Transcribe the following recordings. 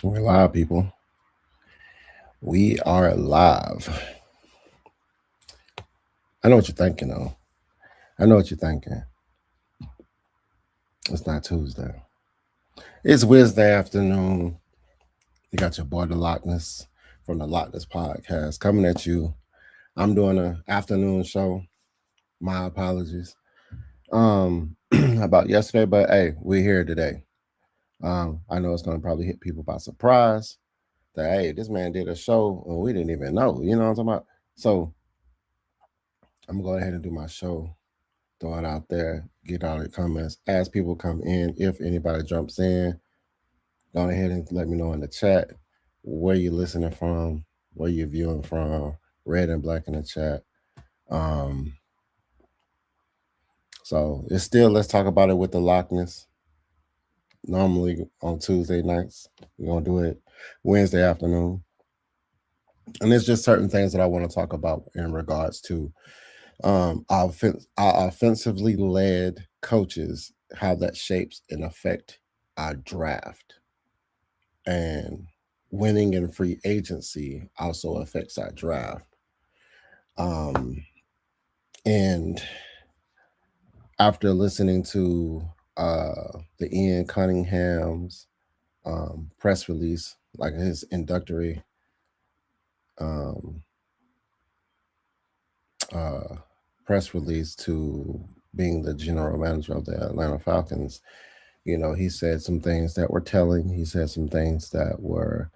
We're live, people. We are live. I know what you're thinking, though. I know what you're thinking. It's not Tuesday. It's Wednesday afternoon. You got your boy, the Lochness, from the Lochness podcast coming at you. I'm doing an afternoon show. My apologies. About yesterday, but hey, we're here today. I know it's gonna probably hit people by surprise that hey, this man did a show and we didn't even know. You know what I'm talking about? So I'm gonna go ahead and do my show, throw it out there, get all the comments as people come in. If anybody jumps in, go ahead and let me know in the chat where you're listening from, where you're viewing from, red and black in the chat. Um, so it's still let's talk about it with the Lochness. Normally on Tuesday nights, we're gonna do it Wednesday afternoon, and there's just certain things that I want to talk about in regards to our offensively led coaches, how that shapes and affect our draft, and winning in free agency also affects our draft. Um, and after listening to the Ian Cunningham's press release, like his introductory um, uh, press release to being the general manager of the Atlanta Falcons, he said some things that were telling. He said some things that were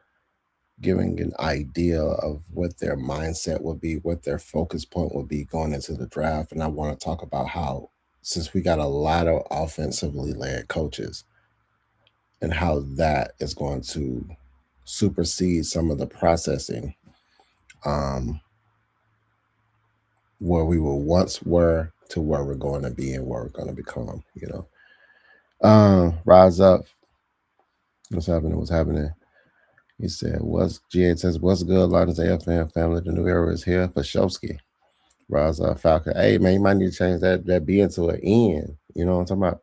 giving an idea of what their mindset would be, what their focus point would be going into the draft. And I want to talk about how, since we got a lot of offensively led coaches, and how that is going to supersede some of the processing um, where we were once were to where we're going to be and where we're going to become. Rise up. What's happening? What's happening? He said, "What's GA says, what's good? Lions AFN family. The new era is here for Showski. Rise up, Falcon. Hey, man, you might need to change that B into an N. You know what I'm talking about?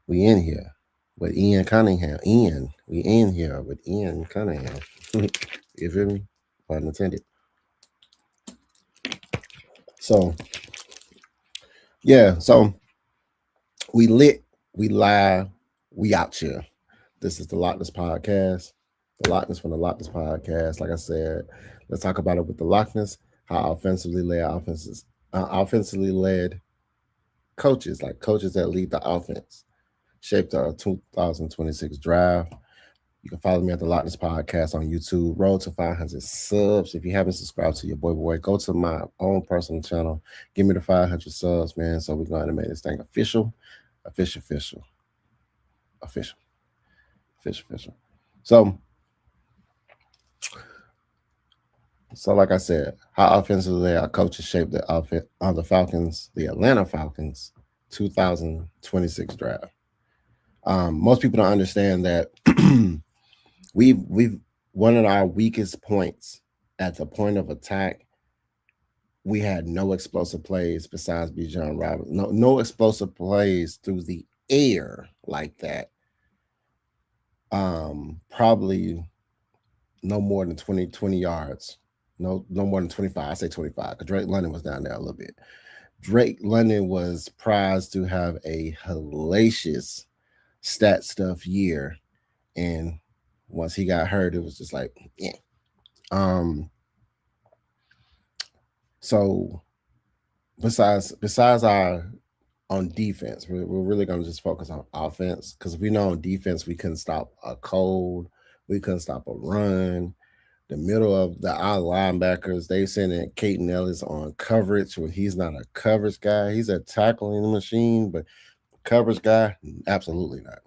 We in here with Ian Cunningham. We in here with Ian Cunningham. You feel me? Pun intended. So, yeah, so we lit, we live, we out here. This is the Lochness Podcast. The Lochness from the Lochness Podcast. Like I said, let's talk about it with the Lochness, how offensively led coaches, like coaches that lead the offense, shaped our 2026 draft. You can follow me at the Lochness Podcast on YouTube. Road to 500 subs. If you haven't subscribed to your boy, go to my own personal channel. Give me the 500 subs, man. So we're going to make this thing official, official, official, official, official, official. So like I said, how offensively our coaches shaped the outfit on the Falcons, the Atlanta Falcons, 2026 draft. Most people don't understand that we've one of our weakest points at the point of attack. We had no explosive plays besides Bijan Robinson. No explosive plays through the air like that. Probably no more than 20 yards. No more than 25. I say 25 because Drake London was down there a little bit. Drake London was prized to have a hellacious stat stuff year. And once he got hurt, it was just like, yeah. So besides our on defense, we're really gonna just focus on offense because we know on defense we couldn't stop a cold, we couldn't stop a run. The middle of our linebackers, they sending Caden Ellis on coverage when he's not a coverage guy. He's a tackling machine, but coverage guy, absolutely not.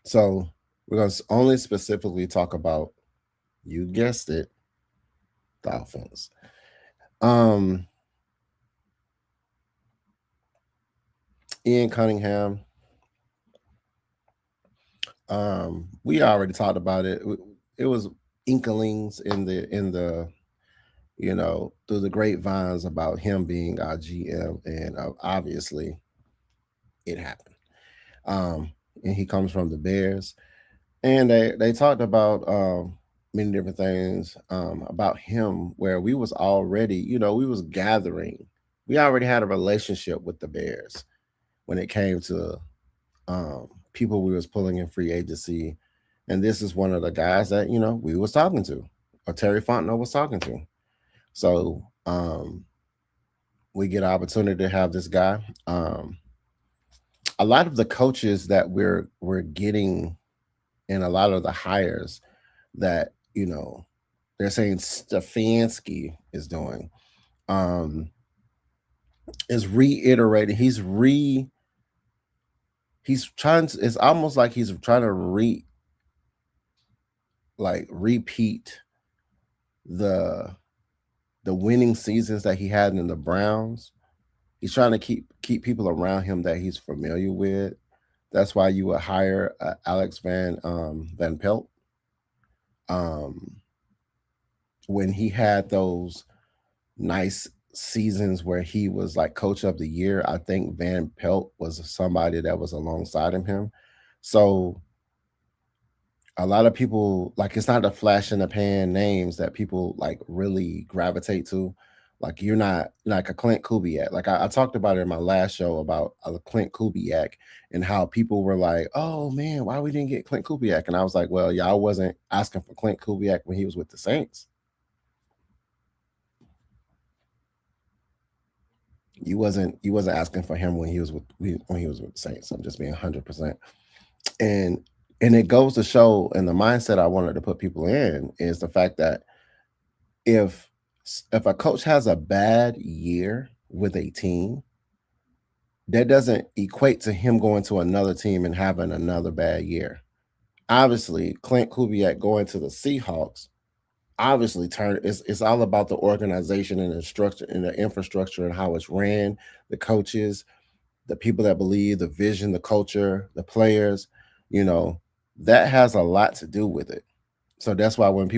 So we're gonna only specifically talk about, you guessed it, the offense. Ian Cunningham. We already talked about it. It was inklings in the through the grapevines about him being our GM, and obviously it happened. And he comes from the Bears. And they talked about many different things about him, where we was already, we was gathering. We already had a relationship with the Bears when it came to people we was pulling in free agency. And this is one of the guys that, we was talking to, or Terry Fontenot was talking to. So we get an opportunity to have this guy. A lot of the coaches that we're getting, and a lot of the hires that, they're saying Stefanski is doing, um, is reiterating. He's trying to, it's almost like he's trying to repeat the winning seasons that he had in the Browns. He's trying to keep people around him that he's familiar with. That's why you would hire Alex Van Pelt. Um, when he had those nice seasons where he was like coach of the year, I think Van Pelt was somebody that was alongside of him. So a lot of people, like, it's not the flash in the pan names that people like really gravitate to. Like, you're not like a Clint Kubiak. Like, I talked about it in my last show about Clint Kubiak, and how people were like, "Oh man, why we didn't get Clint Kubiak?" And I was like, "Well, y'all wasn't asking for Clint Kubiak when he was with the Saints. You wasn't asking for him when he was with the Saints." I'm just being 100%. And it goes to show, and the mindset I wanted to put people in is the fact that if if a coach has a bad year with a team, that doesn't equate to him going to another team and having another bad year. Obviously, Clint Kubiak going to the Seahawks obviously turn it's all about the organization and the structure and the infrastructure and how it's ran, the coaches, the people that believe, the vision, the culture, the players, you know, that has a lot to do with it. So that's why when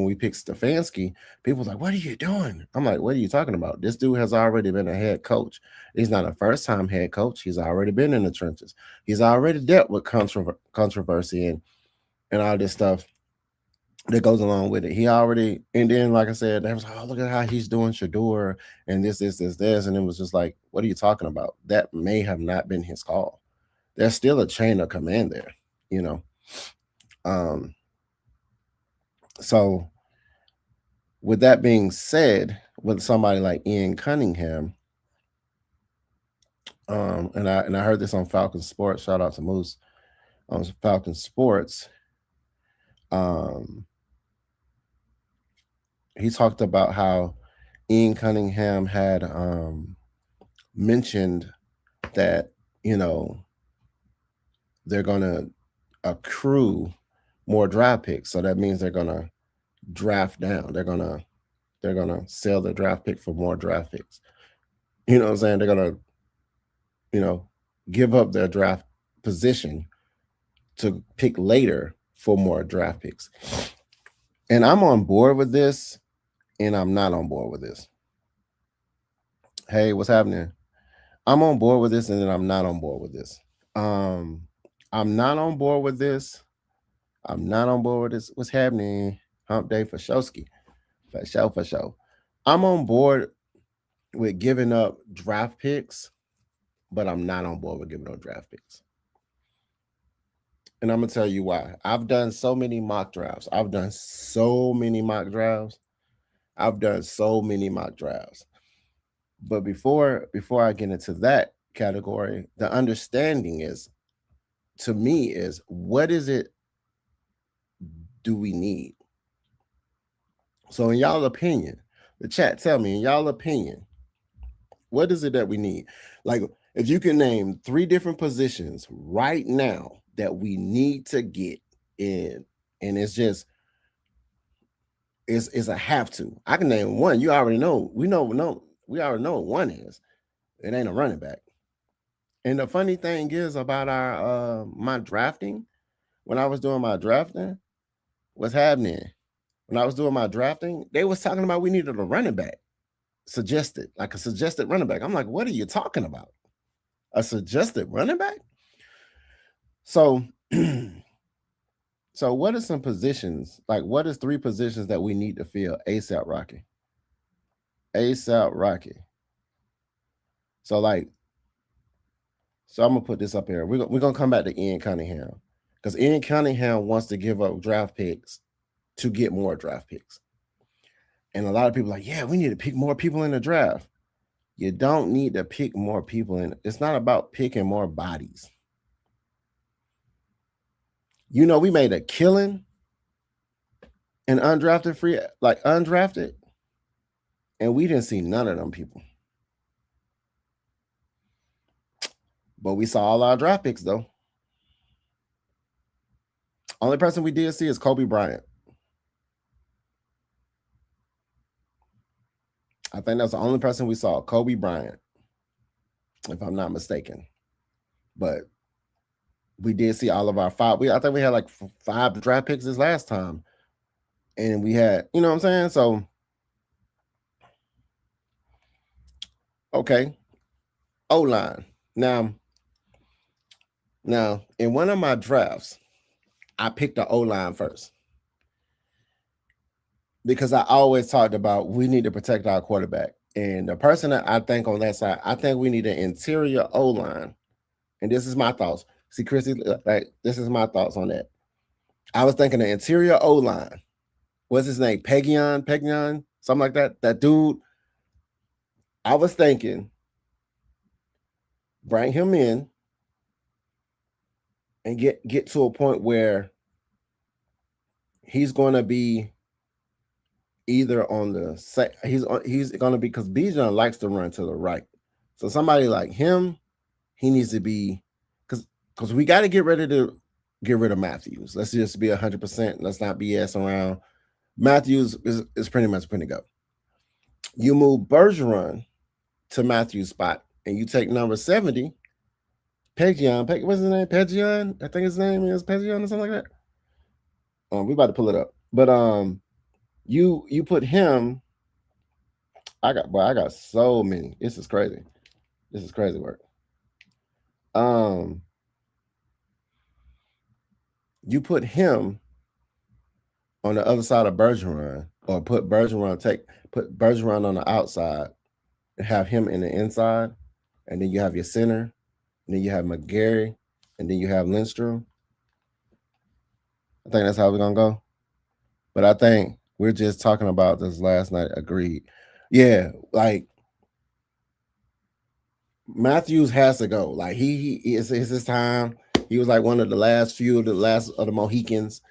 we pick Stefanski, people's like, "What are you doing?" I'm like, "What are you talking about? This dude has already been a head coach. He's not a first time head coach. He's already been in the trenches. He's already dealt with controversy and all this stuff that goes along with it. He already, and then like I said, they was like, "Oh, look at how he's doing Shador and this," and it was just like, "What are you talking about?" That may have not been his call. There's still a chain of command there, you know. Um, so with that being said, with somebody like Ian Cunningham, and I heard this on Falcon Sports. Shout out to Moose on Falcon Sports. Um, he talked about how Ian Cunningham had mentioned that, you know, they're gonna accrue more draft picks. So that means they're gonna draft down. They're gonna sell their draft pick for more draft picks. You know what I'm saying? They're gonna, you know, give up their draft position to pick later for more draft picks. And I'm on board with this, and I'm not on board with this. Hey, what's happening? I'm on board with this, and then I'm not on board with this. Um, I'm not on board with this. I'm not on board with this. What's happening? Hump day for Showski. For show, for show. I'm on board with giving up draft picks, but I'm not on board with giving up draft picks. And I'm gonna tell you why. I've done so many mock drafts. I've done so many mock drafts. I've done so many mock drafts. But before I get into that category, the understanding is, to me, is what is it do we need? So in y'all opinion, the chat, tell me in y'all opinion, what is it that we need? Like, if you can name 3 different positions right now that we need to get in, and it's a have to. I can name one. You already know. We already know what one is. It ain't a running back. And the funny thing is about our my drafting, when I was doing my drafting, what's happening? When I was doing my drafting, they was talking about we needed a running back. Suggested, like a suggested running back. I'm like, what are you talking about? A suggested running back? So So what are some positions? Like what is 3 positions that we need to fill ASAP Rocky? ASAP Rocky. So like, so I'm gonna put this up here. We're gonna come back to Ian Cunningham because Ian Cunningham wants to give up draft picks to get more draft picks. And a lot of people are like, yeah, we need to pick more people in the draft. You don't need to pick more people in. It's not about picking more bodies. You know, we made a killing in undrafted free, like undrafted, and we didn't see none of them people. But we saw all our draft picks though. Only person we did see is Kobe Bryant. I think that's the only person we saw, Kobe Bryant, if I'm not mistaken. But we did see all of our 5. I think we had like 5 draft picks this last time. And we had, you know what I'm saying? So, okay. O-line. Now, in one of my drafts, I picked the O-line first. Because I always talked about we need to protect our quarterback. And the person that I think on that side, I think we need an interior O-line. And this is my thoughts. See, Chrissy, like this is my thoughts on that. I was thinking the interior O-line. What's his name? Pegion, something like that. That dude. I was thinking, bring him in and get to a point where he's going to be either on the he's going to be, because Bijan likes to run to the right. So somebody like him, he needs to be, because we got to get rid of Matthews. Let's just be 100%. Let's not BS around. Matthews is pretty much going to go. You move Bergeron to Matthews' spot, and you take number 70, Pegion. What's his name? Pegion? I think his name is Pegion or something like that. We about to pull it up. But you put him. I got so many. This is crazy. This is crazy work. You put him on the other side of Bergeron, or put Bergeron on the outside and have him in the inside, and then you have your center, and then you have McGarry, and then you have Lindstrom. I think that's how we're gonna go. But I think we're just talking about this last night. Agreed. Yeah, like Matthews has to go. Like he is his time. He was like one of the last of the Mohicans.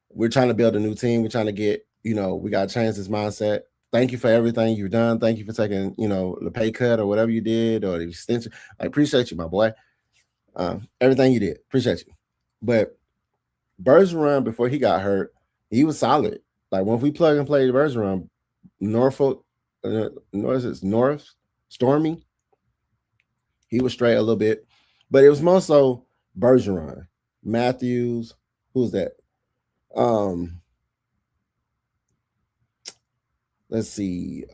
We're trying to build a new team. We're trying to get, we got to change this mindset. Thank you for everything you've done. Thank you for taking, the pay cut or whatever you did, or the extension. I appreciate you, my boy. Everything you did. Appreciate you. But Bergeron, before he got hurt, he was solid. Like when we plug and play Bergeron, North Stormy, he was straight a little bit. But it was more so Bergeron. Matthews, who's that? Let's see.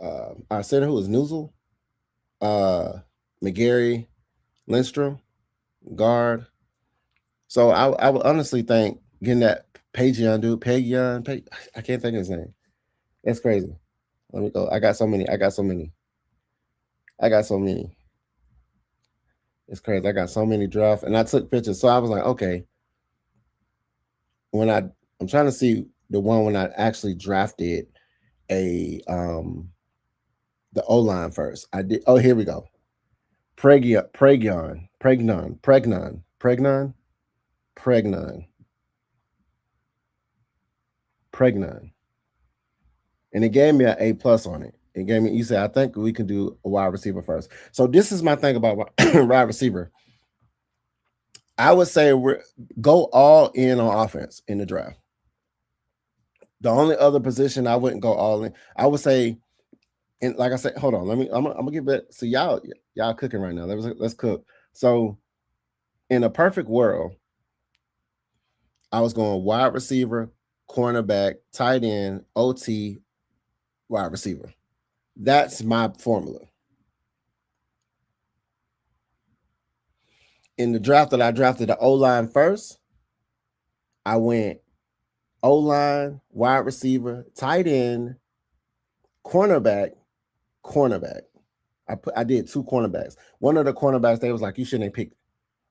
Our center, who was Newsel, McGarry, Lindstrom, guard. So I would honestly think getting that Pegion dude, I can't think of his name. That's crazy. Let me go. I got so many. It's crazy. I got so many drafts, and I took pictures. So I was like, okay. I'm trying to see the one when I actually drafted the O-line first. I did. Oh, here we go. Pregnon. And it gave me an A+ on it. It gave me, you said, I think we can do a wide receiver first. So this is my thing about wide receiver. I would say go all in on offense in the draft. The only other position I wouldn't go all in, I would say, and like I said, hold on, I'm gonna get back. So y'all cooking right now. Let's cook. So in a perfect world, I was going wide receiver, cornerback, tight end, OT, wide receiver. That's my formula. In the draft that I drafted the O-line first, I went O-line, wide receiver, tight end, cornerback. I did 2 cornerbacks. One of the cornerbacks, they was like, you shouldn't pick,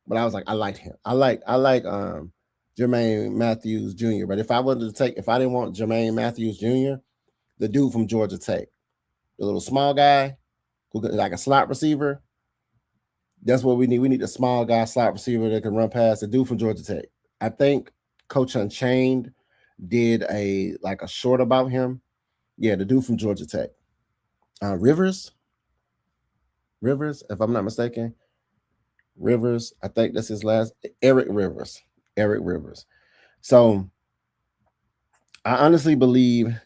but I was like, I liked him. I like Jermaine Matthews Jr. But if I didn't want Jermaine Matthews Jr., the dude from Georgia Tech, the little small guy who like a slot receiver. That's what we need. We need a small guy, slot receiver that can run past the dude from Georgia Tech. I think Coach Unchained did a short about him. Yeah, the dude from Georgia Tech. Rivers, if I'm not mistaken. Rivers, I think that's his last. Eric Rivers. So I honestly believe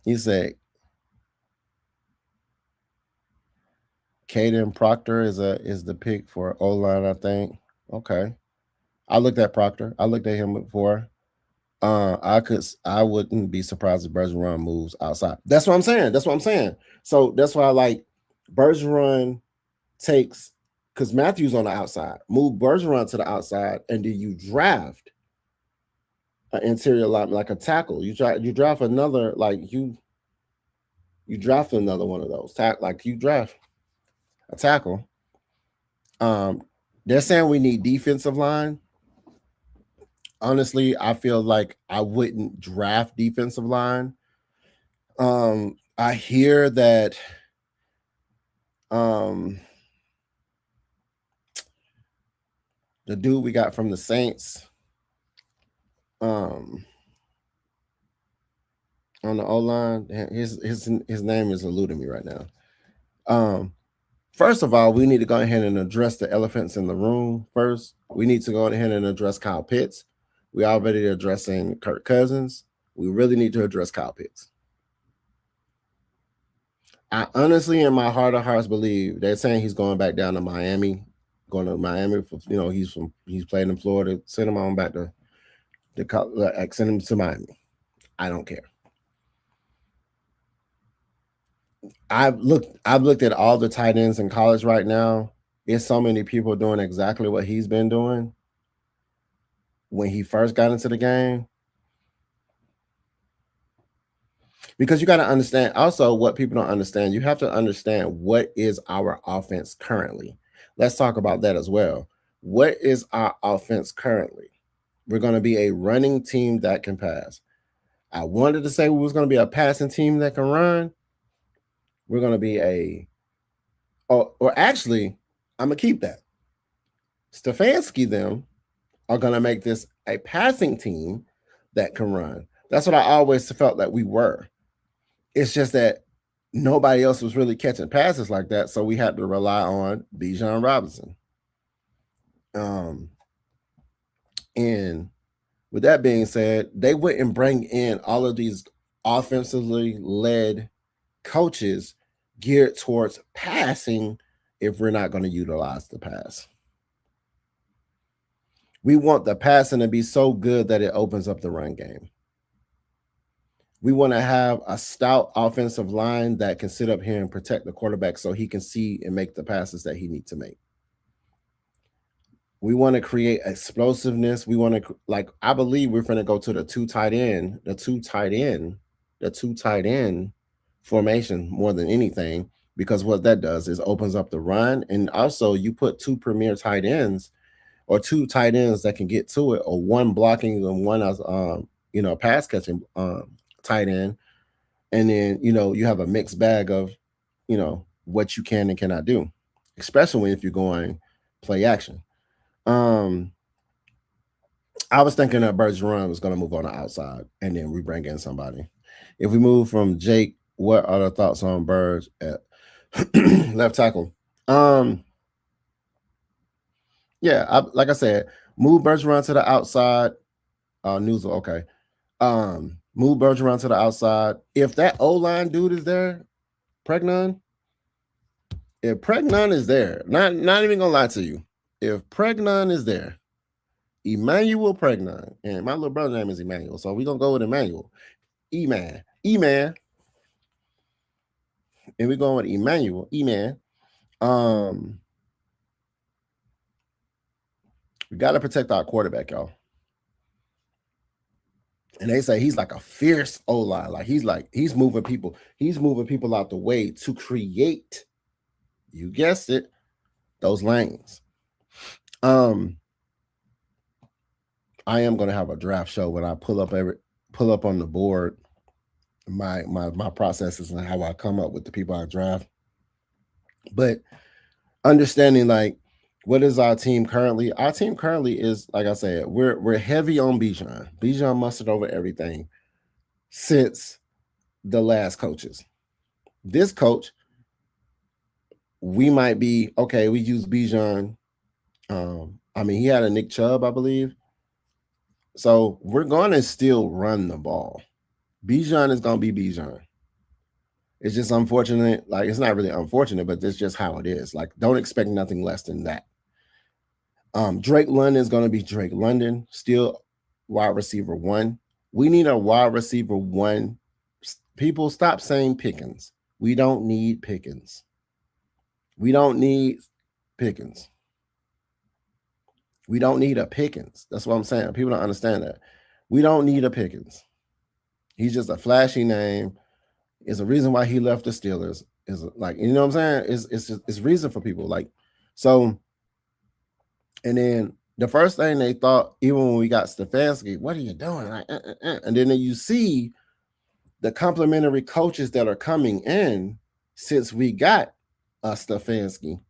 he said Caden Proctor is the pick for O-line, I think. Okay. I looked at Proctor. I looked at him before. I wouldn't be surprised if Bergeron moves outside. That's what I'm saying. So that's why I like Bergeron takes, because Matthews on the outside. Move Bergeron to the outside, and then you draft an interior line like a tackle. You draft another, like you draft another one of those. You draft a tackle. They're saying we need defensive line. Honestly, I feel like I wouldn't draft defensive line. I hear that the dude we got from the Saints on the O-line, his name is eluding me right now. First of all, we need to go ahead and address the elephants in the room first. We need to go ahead and address Kyle Pitts. We already addressing Kirk Cousins. We really need to address Kyle Pitts. I honestly, in my heart of hearts, believe they're saying he's going back down to Miami. Going to Miami for, he's playing in Florida. Send him on back to send him to Miami. I don't care. I've looked at all the tight ends in college right now. There's so many people doing exactly what he's been doing when he first got into the game. Because you got to understand also what people don't understand. You have to understand what is our offense currently. Let's talk about that as well. What is our offense currently? We're going to be a running team that can pass. I wanted to say we was going to be a passing team that can run. We're going to be or actually, I'm going to keep that. Stefanski, them, are going to make this a passing team that can run. That's what I always felt that we were. It's just that nobody else was really catching passes like that, so we had to rely on Bijan Robinson. And with that being said, they wouldn't bring in all of these offensively led coaches geared towards passing if we're not going to utilize the pass. We want the passing to be so good that it opens up the run game. We want to have a stout offensive line that can sit up here and protect the quarterback so he can see and make the passes that he needs to make. We want to create explosiveness. We want to, I believe we're going to go to the two tight end formation more than anything, because what that does is opens up the run. And also you put 2 premier tight ends or 2 tight ends that can get to it, or one blocking and one as, pass catching tight end. And then, you have a mixed bag of, what you can and cannot do, especially if you're going play action. I was thinking that Bergeron was going to move on the outside, and then we bring in somebody. If we move from Jake, what are the thoughts on Burge at left tackle? Yeah, like I said, move Bergeron to the outside. News, okay. Move Bergeron to the outside. If that O-line dude is there, Pregnon. If Pregnon is there, not even gonna lie to you. If Pregnon is there, Emmanuel Pregnon, and my little brother's name is Emmanuel, so we're gonna go with Emmanuel. E-Man. And we're going with Emmanuel. E-Man. We got to protect our quarterback, y'all. And they say he's like a fierce O-line. Like he's moving people. He's moving people out the way to create, you guessed it, those lanes. I am gonna have a draft show when I pull up on the board my processes and how I come up with the people I draft. But understanding like what is our team currently? Our team currently is, like I said, we're heavy on Bijan. Bijan mustard over everything since the last coaches. This coach, we might be okay. We use Bijan. I mean, he had a Nick Chubb, I believe. So we're going to still run the ball. Bijan is going to be Bijan. It's just unfortunate. Like, it's not really unfortunate, but that's just how it is. Like, don't expect nothing less than that. Drake London is going to be Drake London, still wide receiver 1. We need a wide receiver 1. People, stop saying Pickens. We don't need Pickens. We don't need Pickens. We don't need a Pickens. That's what I'm saying. People don't understand that. We don't need a Pickens. He's just a flashy name. It's a reason why he left the Steelers. Is like, you know what I'm saying? It's reason for people. Like, so, and then the first thing they thought, even when we got Stefanski, what are you doing? Like, and then you see the complimentary coaches that are coming in since we got Stefanski.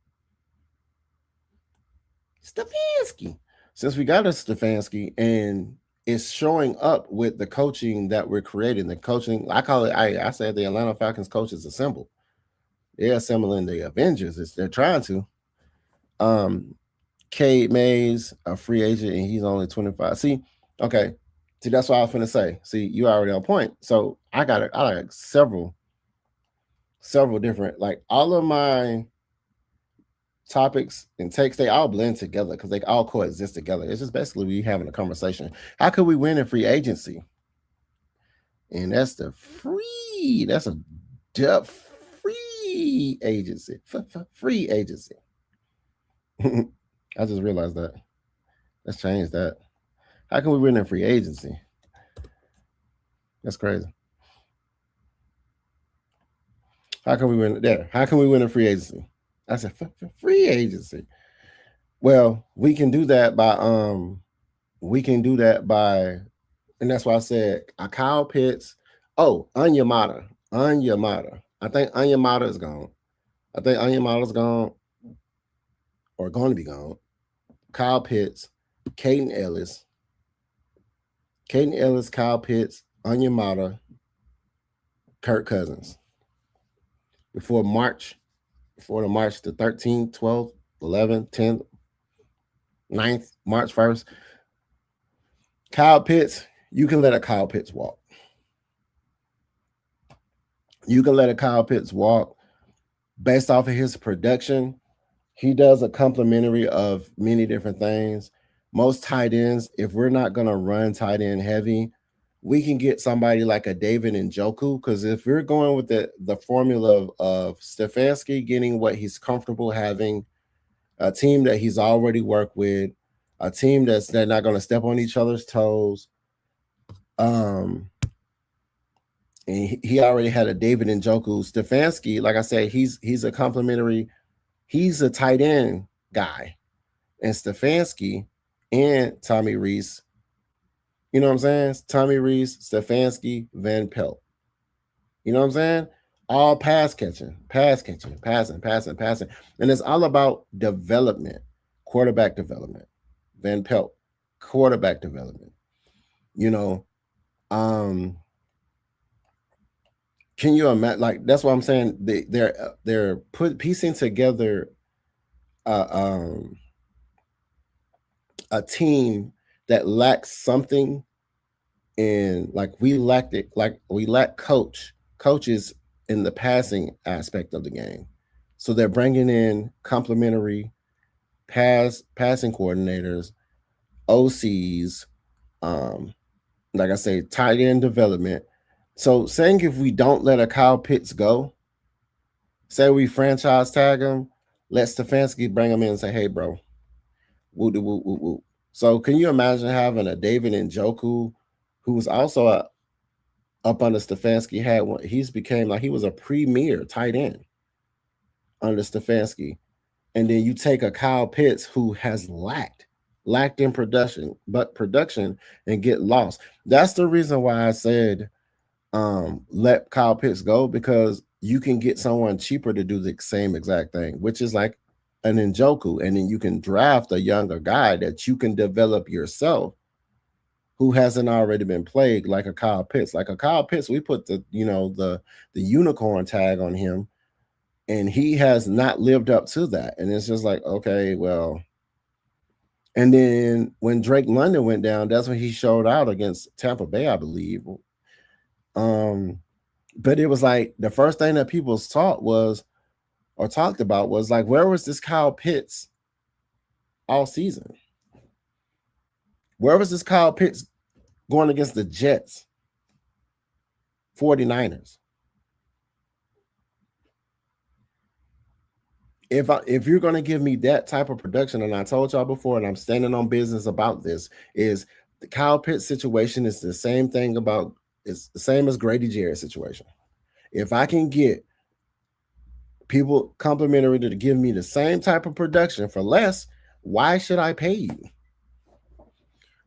Since we got a Stefanski, and it's showing up with the coaching that we're creating. The coaching, I call it, I said the Atlanta Falcons coaches assemble. They're assembling the Avengers. They're trying to. Cade Mays, a free agent, and he's only 25. See, that's what I was going to say. See, you already on point. So I got several different, like all of my topics and takes, they all blend together because they all coexist together. It's just basically we having a conversation. How could we win in free agency? And that's a free agency. Free agency. I just realized that. Let's change that. How can we win in free agency? That's crazy. How can we win there? How can we win in free agency? I said free agency. Well, we can do that by and that's why I said Kyle Pitts. Oh, Onyemata. I think Onyemata is gone. Or going to be gone. Kyle Pitts, Kyle Pitts, Onyemata, Kirk Cousins. Before the March the 13th, 12th, 11th, 10th, 9th, March 1st. Kyle Pitts, you can let a Kyle Pitts walk. Based off of his production. He does a complementary of many different things. Most tight ends, if we're not going to run tight end heavy, we can get somebody like a David Njoku, because if we're going with the formula of Stefanski getting what he's comfortable having, a team that he's already worked with, a team they're not going to step on each other's toes. And he already had a David Njoku. Stefanski, like I said, he's a complementary. He's a tight end guy. And Stefanski and Tommy Reese, you know what I'm saying? Tommy Reese, Stefanski, Van Pelt. You know what I'm saying? All passing. And it's all about development, quarterback development. Van Pelt, quarterback development. You know, can you imagine? Like, that's what I'm saying. They're piecing together a team that lacks something, and like we lack coaches in the passing aspect of the game. So they're bringing in complementary passing coordinators, OCs, like I say, tight end development. So saying if we don't let a Kyle Pitts go, say we franchise tag him, let Stefanski bring him in and say, hey, bro, Woo, woo, woo, woo. So can you imagine having a David Njoku, who was also up under Stefanski, had one, he's became like he was a premier tight end under Stefanski. And then you take a Kyle Pitts who has lacked in production and get lost. That's the reason why I said let Kyle Pitts go, because you can get someone cheaper to do the same exact thing, which is like an Njoku, and then you can draft a younger guy that you can develop yourself who hasn't already been played, like a Kyle Pitts. Like a Kyle Pitts, we put the unicorn tag on him, and he has not lived up to that. And it's just like, okay, well. And then when Drake London went down, that's when he showed out against Tampa Bay, I believe. But it was like the first thing that people talked about was like, where was this Kyle Pitts all season? Where was this Kyle Pitts going against the Jets, 49ers? If you're going to give me that type of production, and I told y'all before, and I'm standing on business about this, is the Kyle Pitts situation is the same thing it's the same as Grady Jarrett situation. If I can get people complimentary to give me the same type of production for less, why should I pay you?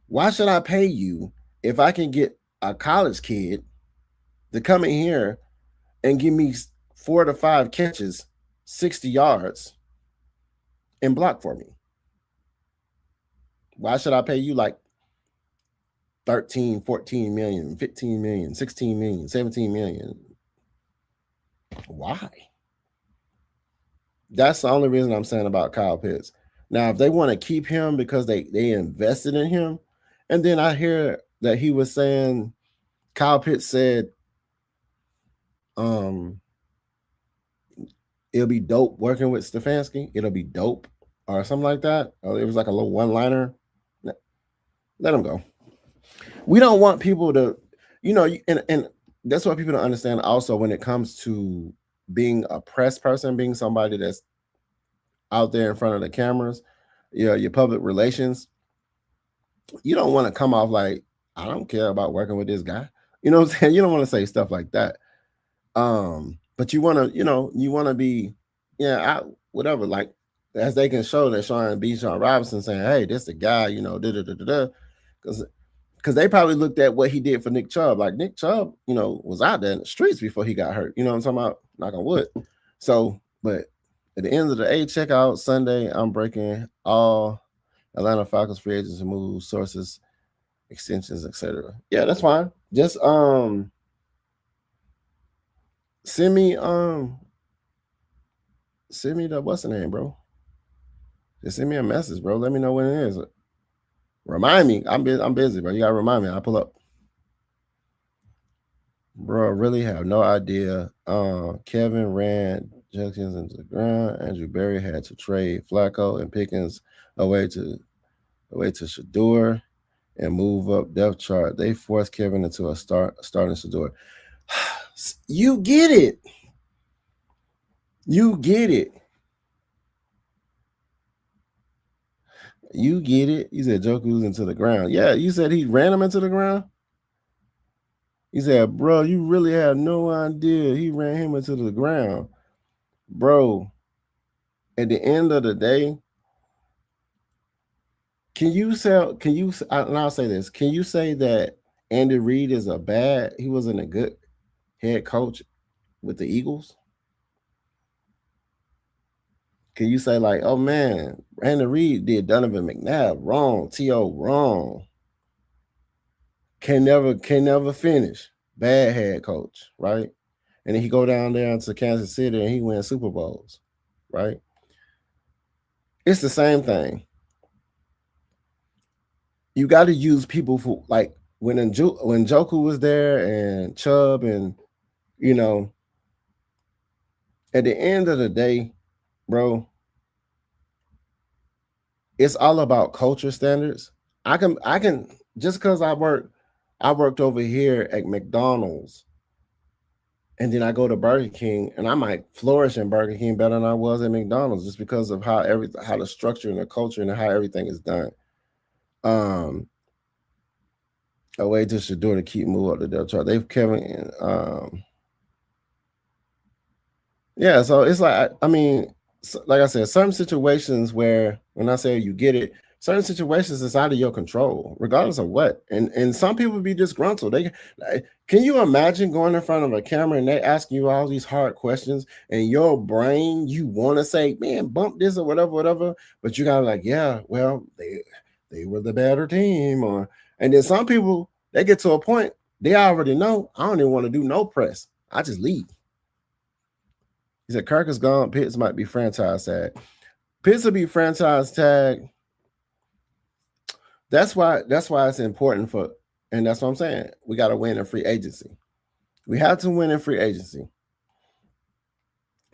Why should I pay you if I can get a college kid to come in here and give me 4 to 5 catches, 60 yards, and block for me? Why should I pay you like 13, 14 million, 15 million, 16 million, 17 million? Why? That's the only reason I'm saying about Kyle Pitts. Now, if they want to keep him because they invested in him, and then I hear that he was saying, Kyle Pitts said, it'll be dope working with Stefanski. It'll be dope, or something like that. Or it was like a little one-liner. Let him go. We don't want people to, and that's what people don't understand also when it comes to being a press person, being somebody that's out there in front of the cameras, your public relations. You don't want to come off like, I don't care about working with this guy. You know what I'm saying? You don't want to say stuff like that. But you want to be, whatever, like, as they can show, they're showing Bijan Robinson saying, hey, this the guy, because they probably looked at what he did for Nick Chubb. Like, Nick Chubb, was out there in the streets before he got hurt. You know what I'm talking about? Knock on wood. So, but at the end of the day, check out Sunday. I'm breaking all Atlanta Falcons free agents and moves, sources, extensions, etc. Yeah, that's fine. Just send me the what's the name, bro? Just send me a message, bro. Let me know when it is. Remind me. I'm busy, bro. You gotta remind me. I'll pull up. Bro, I really have no idea. Kevin ran Jenkins into the ground. Andrew Berry had to trade Flacco and Pickens away to Shador and move up depth chart. They forced Kevin into a starting Shador. You get it. You get it. You get it. You said Joku's into the ground. Yeah, you said he ran him into the ground. He said, bro, you really have no idea. He ran him into the ground. Bro, at the end of the day, and I'll say this, can you say that Andy Reid he wasn't a good head coach with the Eagles? Can you say like, oh man, Andy Reid did Donovan McNabb wrong, T.O. wrong. Can never finish. Bad head coach, right? And then he go down there to Kansas City and he wins Super Bowls, right? It's the same thing. You got to use people for, like, when Njoku was there and Chubb, and at the end of the day, bro, it's all about culture standards. I can just because I worked over here at McDonald's and then I go to Burger King, and I might flourish in Burger King better than I was at McDonald's just because of how the structure and the culture and how everything is done. A way to should do to keep move up the depth chart. They've Kevin. Yeah, so it's like I mean, like I said, certain situations where when I say you get it, certain situations is out of your control, regardless of what. And some people be disgruntled. Can you imagine going in front of a camera and they ask you all these hard questions, and your brain you want to say, man, bump this or whatever, whatever, but you gotta like, yeah, well, they were the better team, or and then some people they get to a point they already know. I don't even want to do no press. I just leave. He said Kirk is gone. Pitts might be franchise tag. Pitts will be franchise tag. That's why it's important for, and that's what I'm saying. We got to win in free agency. We have to win in free agency.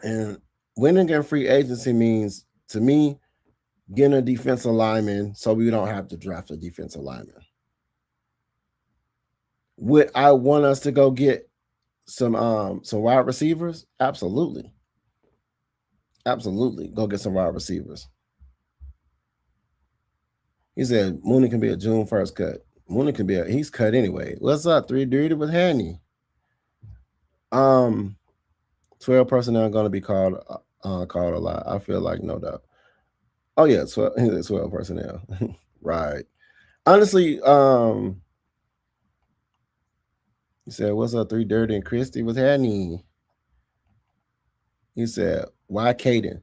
And winning in free agency means, to me, getting a defensive lineman so we don't have to draft a defensive lineman. Would I want us to go get some wide receivers? Absolutely. Absolutely. Go get some wide receivers. He said Mooney can be a June 1st cut. Mooney can be he's cut anyway. What's up? 3 Dirty with Handy. 12 personnel gonna be called a lot. I feel like no doubt. Oh yeah, 12 personnel. Right. Honestly, he said, what's up, 3 Dirty and Christy with Handy? He said, why Caden?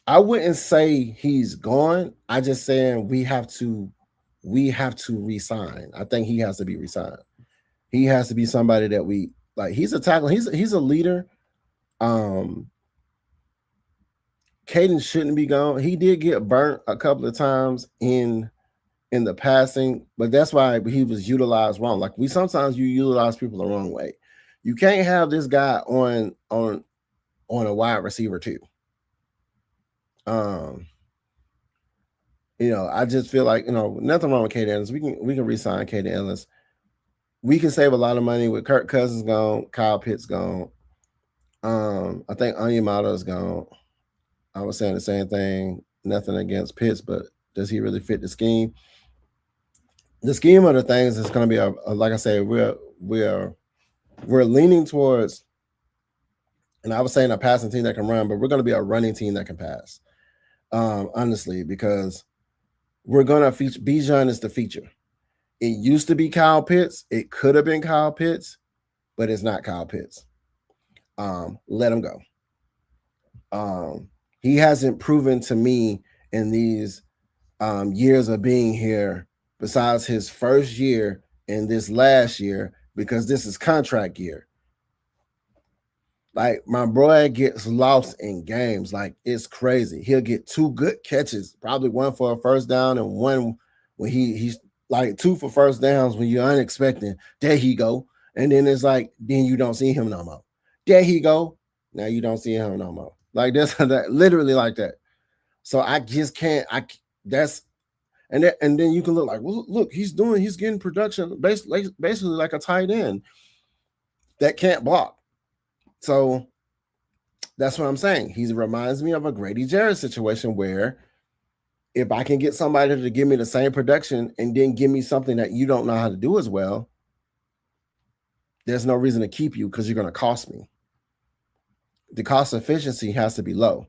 I wouldn't say he's gone. I just saying we have to resign. I think he has to be resigned. He has to be somebody that we like. He's a tackler. He's a leader. Caden shouldn't be gone. He did get burnt a couple of times in the passing, but that's why he was utilized wrong. Like sometimes you utilize people the wrong way. You can't have this guy on a wide receiver too. I just feel like nothing wrong with Kate Ellis. We can re-sign Kate Ellis. We can save a lot of money with Kirk Cousins gone, Kyle Pitts gone. I think Onyemata is gone. I was saying the same thing. Nothing against Pitts, but does he really fit the scheme? The scheme of the things is going to be like I said, we're leaning towards, and I was saying a passing team that can run, but we're going to be a running team that can pass. Honestly, because we're going to feature Bijan is the feature. It used to be Kyle Pitts. It could have been Kyle Pitts, but it's not Kyle Pitts. Let him go. He hasn't proven to me in these years of being here, besides his first year and this last year, because this is contract year. Like, my boy gets lost in games. Like, it's crazy. He'll get 2 good catches, probably one for a first down and one when he's like 2 for first downs when you're unexpected. There he go. And then it's like, then you don't see him no more. There he go. Now you don't see him no more. Like that, literally like that. So I just can't. And then you can look like, well, look, he's getting production basically like a tight end that can't block. So that's what I'm saying. He reminds me of a Grady Jarrett situation where if I can get somebody to give me the same production and then give me something that you don't know how to do as well, there's no reason to keep you because you're going to cost me. The cost efficiency has to be low.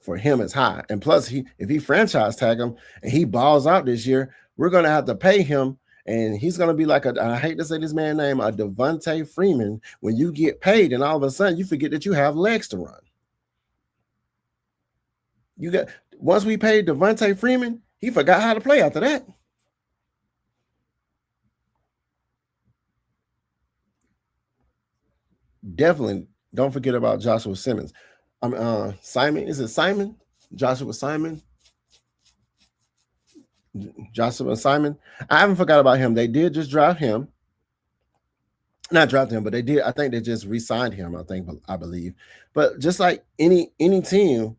For him, it's high. And plus, if he franchise tag him and he balls out this year, we're going to have to pay him. And he's going to be like I hate to say this man's name, a Devontae Freeman. When you get paid and all of a sudden you forget that you have legs to run. Once we paid Devontae Freeman, he forgot how to play after that. Definitely don't forget about Joshua Simmons. Simon, is it Simon? Joshua Simon? Joshua Simon. I haven't forgot about him. They did just draft him. Not draft him, but they did. I think they just re-signed him, I believe. But just like any team,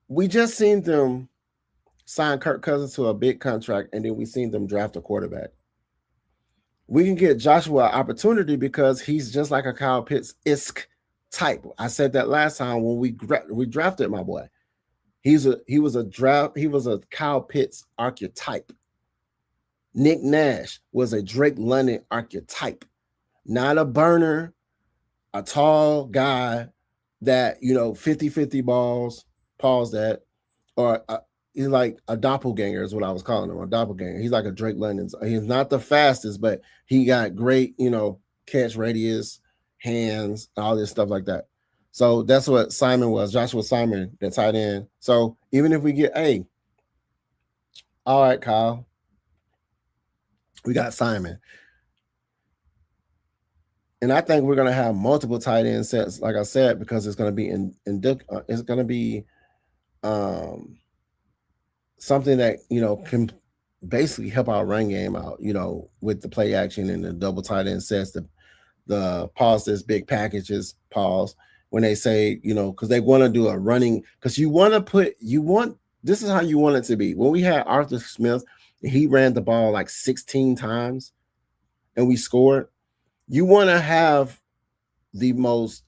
we just seen them sign Kirk Cousins to a big contract, and then we seen them draft a quarterback. we can get Joshua an opportunity because he's just like a Kyle Pitts-esque type. I said that last time when we drafted my boy. He was a Kyle Pitts archetype. Nick Nash was a Drake London archetype, not a burner, a tall guy that 50-50 balls. Pause that, or he's like a doppelganger is what I was calling him, a doppelganger. He's like a Drake London. He's not the fastest, but he got great, catch radius, hands, all this stuff like that. So that's what Simon was, Joshua Simon, the tight end. So even if we get all right, Kyle, we got Simon. And I think we're going to have multiple tight end sets, like I said, because it's going to be it's going to be something that can basically help our run game out, with the play action and the double tight end sets, the pause this big packages, pause when they say, because they want to do a running, because this is how you want it to be. When we had Arthur Smith, he ran the ball like 16 times and we scored. You want to have the most,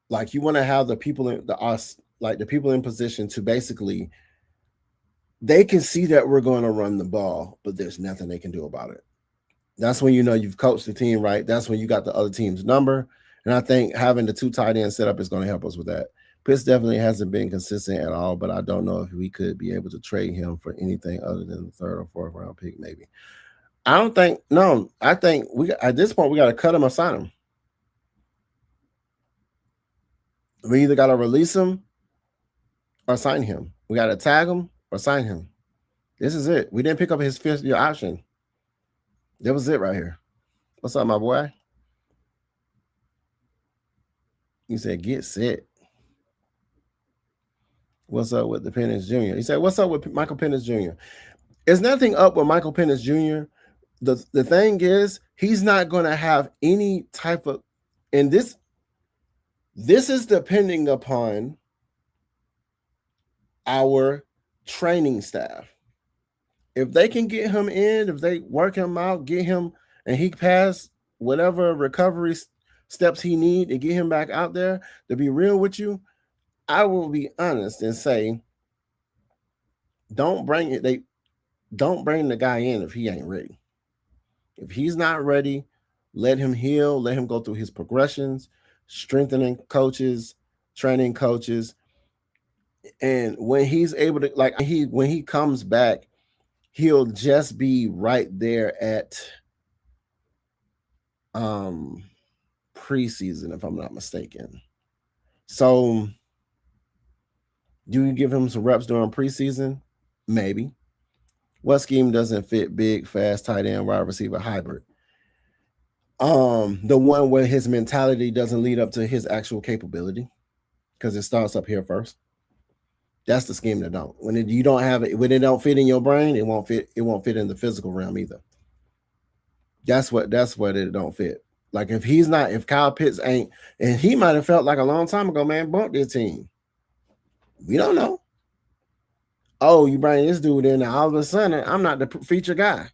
like, you want to have the people the people in position to basically, they can see that we're going to run the ball, but there's nothing they can do about it. That's when you've coached the team right. That's when you got the other team's number. And I think having the two tight end setup is going to help us with that. Pitts definitely hasn't been consistent at all, but I don't know if we could be able to trade him for anything other than the third or fourth round pick, maybe. I think we at this point we got to cut him or sign him. We either got to release him or sign him. We got to tag him or sign him. This is it. We didn't pick up his fifth year option. That was it right here. What's up, my boy? He said, get set. What's up with the Penix Jr.? He said, what's up with Michael Penix Jr.? There's nothing up with Michael Penix Jr. The thing is, he's not going to have any type of, and this is depending upon our training staff. If they can get him in, if they work him out, get him, and he pass whatever recovery steps he need to get him back out there, to be real with you, I will be honest and say, don't bring the guy in if he ain't ready. If he's not ready, let him heal, let him go through his progressions, strengthening coaches, training coaches. And when he's able to, when he comes back, he'll just be right there at preseason, if I'm not mistaken. So do you give him some reps during preseason? Maybe. What scheme doesn't fit big, fast, tight end, wide receiver hybrid? The one where his mentality doesn't lead up to his actual capability, because it starts up here first. That's the scheme that don't. When you don't have it, when it don't fit in your brain, it won't fit. It won't fit in the physical realm either. That's what it don't fit. Like if Kyle Pitts ain't, and he might have felt like a long time ago, man, bump this team. We don't know. Oh, you bring this dude in, and all of a sudden, I'm not the feature guy.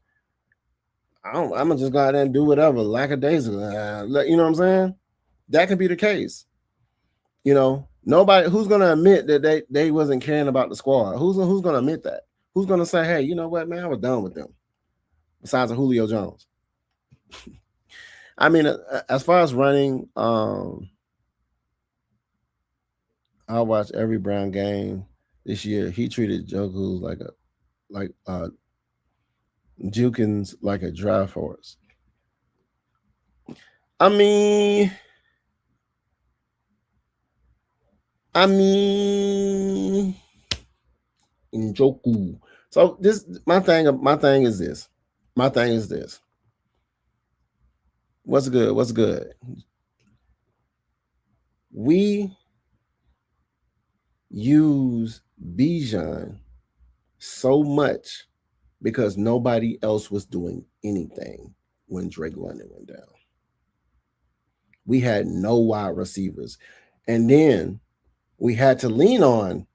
I'm gonna just go out there and do whatever, lackadaisical. You know what I'm saying? That could be the case. Nobody who's gonna admit that they wasn't caring about the squad. Who's gonna admit that? Who's gonna say, hey, you know what, man, I was done with them. Besides of Julio Jones. I mean, as far as running, I watched every Brown game this year. He treated Joku like Jukins like a draft horse. I mean, Njoku. So my thing is this. What's good? We use Bijan so much because nobody else was doing anything when Drake London went down. We had no wide receivers. And then we had to lean on,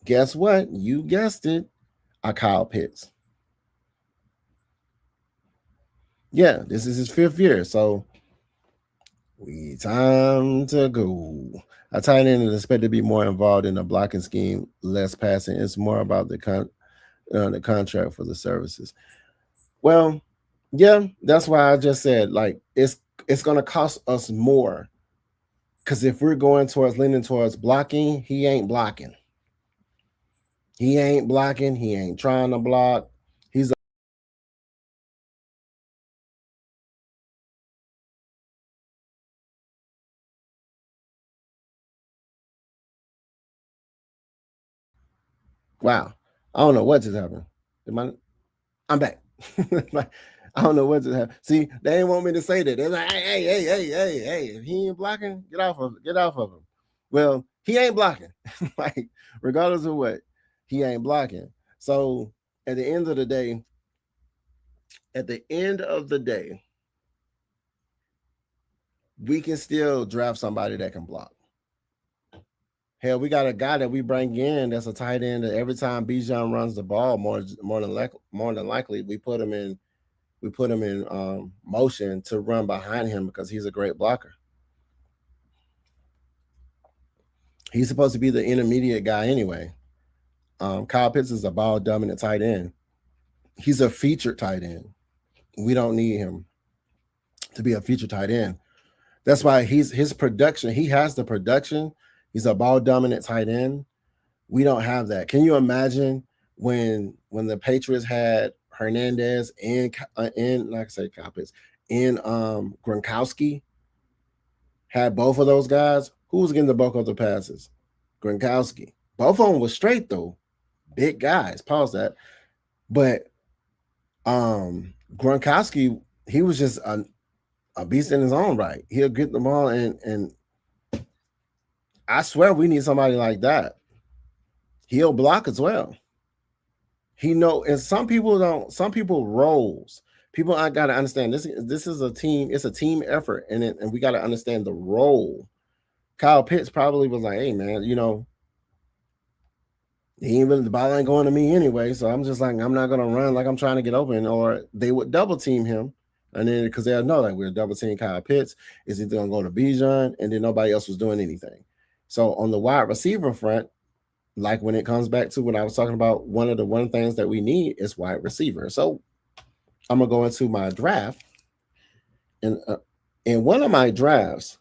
guess what? You guessed it, a Kyle Pitts. Yeah, this is his 5th year. So we time to go. A tight end is expected to be more involved in the blocking scheme, less passing. It's more about the contract for the services. Well, yeah, that's why I just said like it's gonna cost us more because if we're going towards leaning towards blocking, he ain't blocking. He ain't blocking. He ain't trying to block. He's wow. I don't know what just happened. I'm back. Like, I don't know what just happened. See, they didn't want me to say that. They're like, hey. If he ain't blocking, get off of him. Well, he ain't blocking. Like, regardless of what, he ain't blocking. So at the end of the day, at the end of the day, we can still draft somebody that can block. Hell, we got a guy that we bring in that's a tight end that every time Bijan runs the ball, more than likely we put him in motion to run behind him because he's a great blocker. He's supposed to be the intermediate guy anyway. Kyle Pitts is a ball dominant tight end. He's a featured tight end. We don't need him to be a featured tight end. That's why his production. He has the production. He's a ball dominant tight end. We don't have that. Can you imagine when the Patriots had Hernandez and like I said, Kyle Pitts and Gronkowski had both of those guys? Who was getting the bulk of the passes? Gronkowski. Both of them was straight though, big guys. Pause that. But Gronkowski, he was just a beast in his own right. He'll get the ball and I swear we need somebody like that. He'll block as well. He know, and some people don't. Some people roles. People I gotta understand this. This is a team. It's a team effort, and we gotta understand the role. Kyle Pitts probably was like, "Hey man, he ain't really the ball ain't going to me anyway, so I'm just like I'm not gonna run like I'm trying to get open." Or they would double team him, and then because they'll know like we're double team Kyle Pitts, is either gonna go to Bijan, and then nobody else was doing anything. So on the wide receiver front, like when it comes back to what I was talking about, one of the one things that we need is wide receiver. So I'm gonna go into my draft, and in one of my drafts,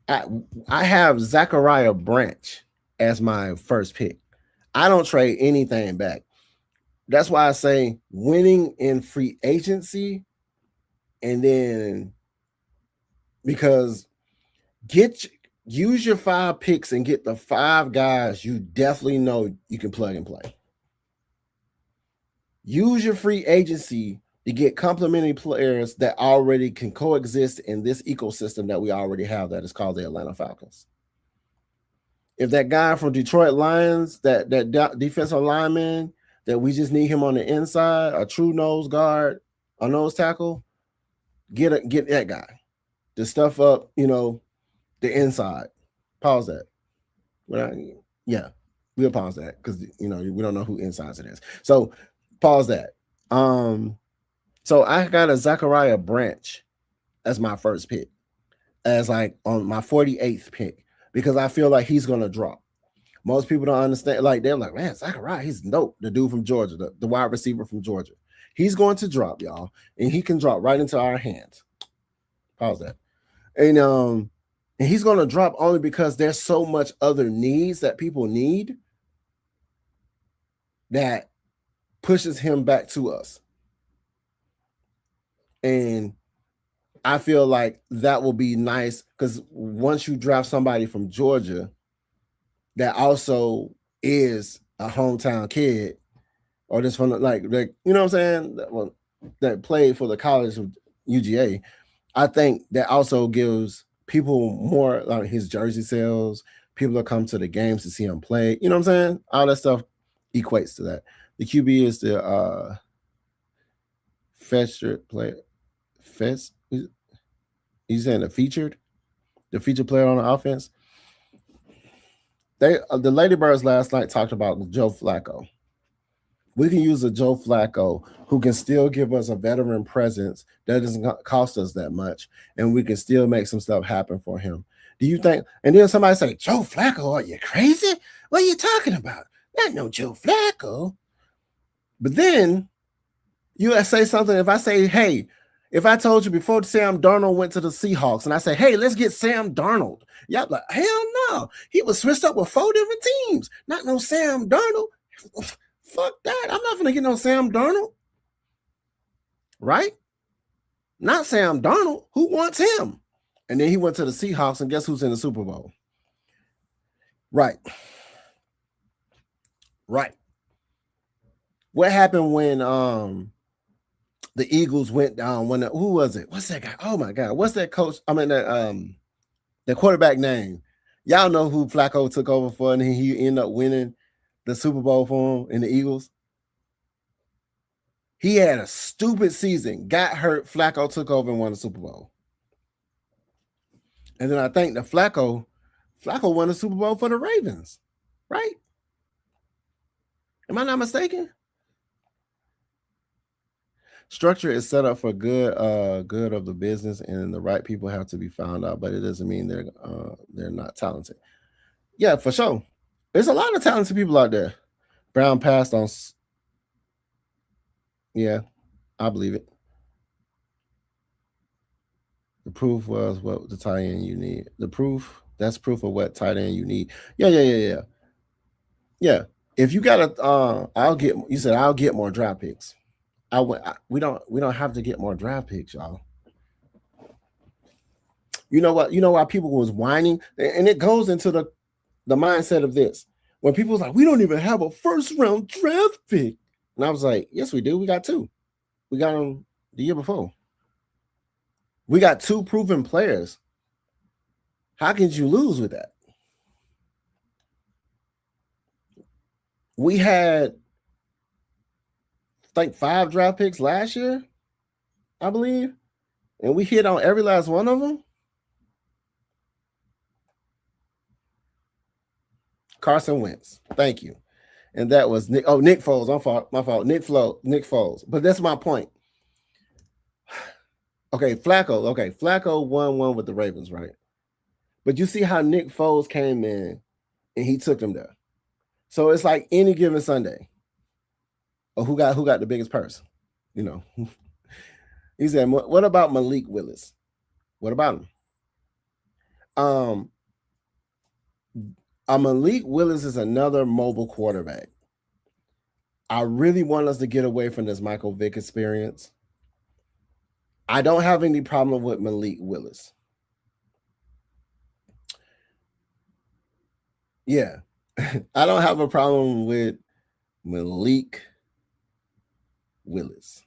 I, I have Zachariah Branch as my first pick. I don't trade anything back. That's why I say winning in free agency, and then because get use your 5 picks and get the 5 guys you definitely know you can plug and play. Use your free agency to get complementary players that already can coexist in this ecosystem that we already have that is called the Atlanta Falcons. If that guy from Detroit Lions, that defensive lineman that we just need him on the inside, a true nose guard, a nose tackle, get that guy to stuff up, the inside. Pause that. Yeah, we'll pause that because we don't know who insides it is. So pause that. So I got a Zachariah Branch as my first pick, as like on my 48th pick, because I feel like he's gonna drop. Most people don't understand. Like they're like, man, Zachariah, he's dope. The dude from Georgia, the wide receiver from Georgia. He's going to drop, y'all, and he can drop right into our hands. Pause that. And he's gonna drop only because there's so much other needs that people need that pushes him back to us. And I feel like that will be nice because once you draft somebody from Georgia that also is a hometown kid, or just from like you know what I'm saying, that played for the college of UGA, I think that also gives people more like his jersey sales. People will come to the games to see him play. You know what I'm saying? All that stuff equates to that. The QB is the featured player. Fest. You saying the featured player on the offense? The Ladybirds last night talked about Joe Flacco. We can use a Joe Flacco who can still give us a veteran presence that doesn't cost us that much, and we can still make some stuff happen for him. Do you think? And then somebody say, Joe Flacco, are you crazy? What are you talking about? Not no Joe Flacco. But then you say something. If I say, hey, if I told you before Sam Darnold went to the Seahawks and I say, hey, let's get Sam Darnold. Y'all like, hell no. He was switched up with 4 different teams. Not no Sam Darnold. Fuck that. I'm not going to get no Sam Darnold. Right? Not Sam Darnold. Who wants him? And then he went to the Seahawks, and guess who's in the Super Bowl? Right. Right. What happened when the Eagles went down? Who was it? What's that guy? Oh my God. What's that coach? I mean, the quarterback name. Y'all know who Flacco took over for, and he ended up winning the Super Bowl for him in the Eagles. He had a stupid season, got hurt. Flacco took over and won the Super Bowl. And then I think the Flacco won the Super Bowl for the Ravens, right? Am I not mistaken? Structure is set up for good of the business, and the right people have to be found out, but it doesn't mean they're not talented. Yeah, for sure. There's a lot of talented people out there. Brown passed on. Yeah, I believe it. The proof was what the tight end you need. The proof, that's proof of what tight end you need. Yeah. Yeah. If you got you said I'll get more draft picks. We don't have to get more draft picks, y'all. You know what? You know why people was whining? And it goes into the mindset of this. When people was like, we don't even have a first round draft pick. And I was like, yes, we do. We got 2. We got them the year before. We got 2 proven players. How can you lose with that? We had, I think, 5 draft picks last year, I believe. And we hit on every last one of them. Carson Wentz. Thank you. And that was Nick Foles. My fault. Nick Foles. But that's my point. Okay, Flacco won with the Ravens, right? But you see how Nick Foles came in and he took them there. So it's like any given Sunday. Or who got the biggest purse? You know. He said, what about Malik Willis? What about him? Malik Willis is another mobile quarterback. I really want us to get away from this Michael Vick experience. I don't have any problem with Malik Willis. Yeah. I don't have a problem with Malik Willis.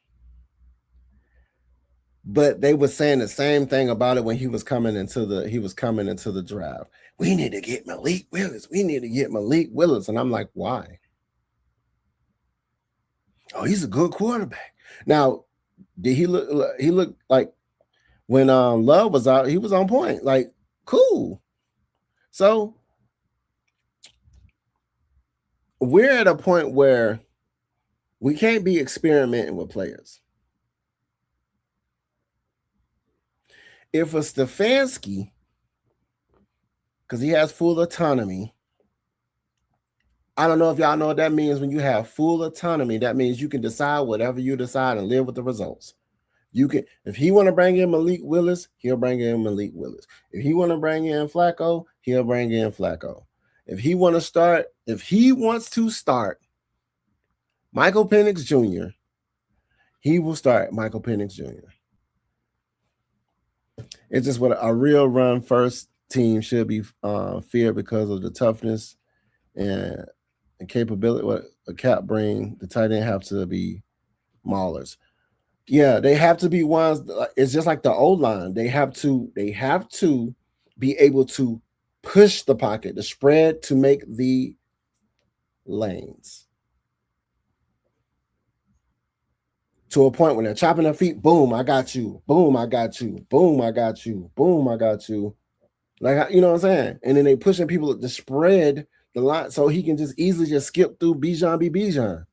But they were saying the same thing about it when he was coming into the draft. We need to get Malik Willis. We need to get Malik Willis. And I'm like, why? Oh, he's a good quarterback. Now, did he look like when Love was out, he was on point. Like, cool. So we're at a point where we can't be experimenting with players. If a Stefanski, because he has full autonomy, I don't know if y'all know what that means. When you have full autonomy, that means you can decide whatever you decide and live with the results. You can, if he want to bring in Malik Willis, he'll bring in Malik Willis. If he want to bring in Flacco, he'll bring in Flacco. If he wants to start Michael Penix Jr., he will start Michael Penix Jr. It's just what a real run first team should be feared because of the toughness and capability. What a cap bring, the tight end have to be maulers. Yeah, they have to be ones. It's just like the old line. They have to be able to push the pocket, the spread to make the lanes. To a point when they're chopping their feet, boom, I got you. Boom, I got you. Boom, I got you. Boom, I got you. Like, you know what I'm saying? And then they pushing people to spread the line so he can just easily just skip through Bijan.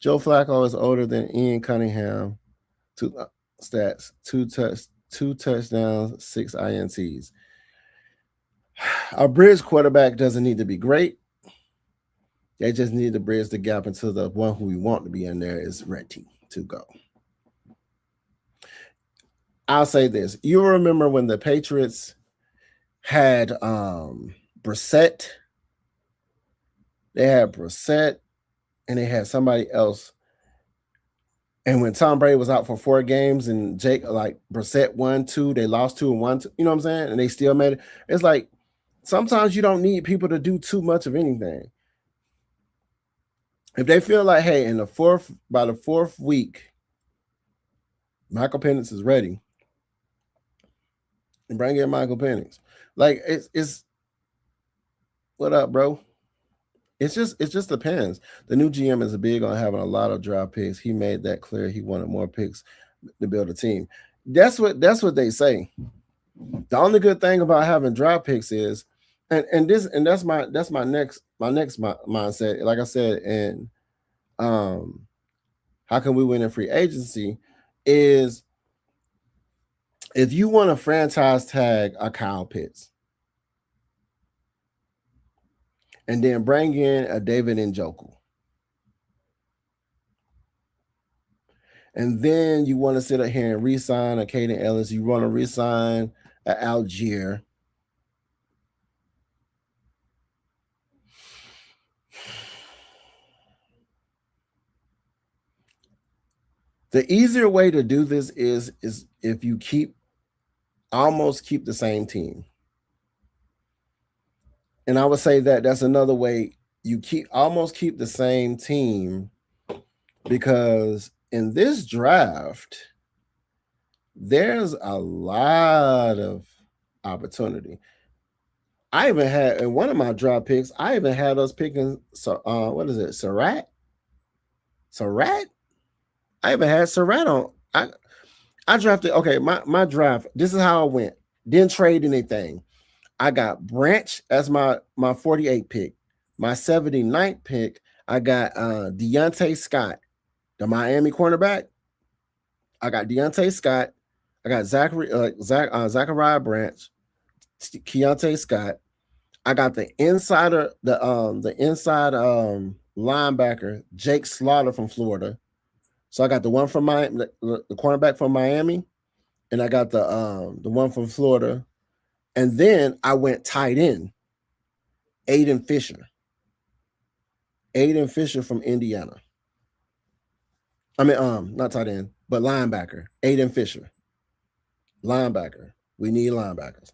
Joe Flacco is older than Ian Cunningham. Two stats, two touchdowns, 6 INTs. Our bridge quarterback doesn't need to be great. They just need to bridge the gap until the one who we want to be in there is ready to go. I'll say this. You remember when the Patriots had Brissett? They had Brissett and they had somebody else. And when Tom Brady was out for 4 games and Brissett won 2, they lost 2 and 1, 2, you know what I'm saying? And they still made it. It's like sometimes you don't need people to do too much of anything. If they feel like, hey, by the 4th week, Michael Penix is ready, and bring in Michael Penix. Like it's what up, bro? It just depends. The new GM is big on having a lot of draft picks. He made that clear. He wanted more picks to build a team. That's what they say. The only good thing about having draft picks is, that's my next mindset. Like I said, and how can we win in free agency? Is if you want to franchise tag a Kyle Pitts and then bring in a David Njoku, and then you want to sit up here and re-sign a Caden Ellis, you want to re-sign an Algier. The easier way to do this is if you almost keep the same team. And I would say that's another way you almost keep the same team, because in this draft, there's a lot of opportunity. I even had in one of my draft picks, I even had us picking what is it, Surratt? I even had Surratt on. I drafted, okay, my draft, this is how I went. Didn't trade anything. I got Branch as my 48 pick. My 79th pick, I got Deontay Scott, the Miami cornerback. I got Deontay Scott. I got Zachariah Branch, Keontae Scott. I got the inside linebacker, Jake Slaughter from Florida. So I got the one from the cornerback from Miami, and I got the one from Florida. And then I went tight end, Aiden Fisher. Aiden Fisher from Indiana. I mean, not tight end, but linebacker, Aiden Fisher. Linebacker. We need linebackers.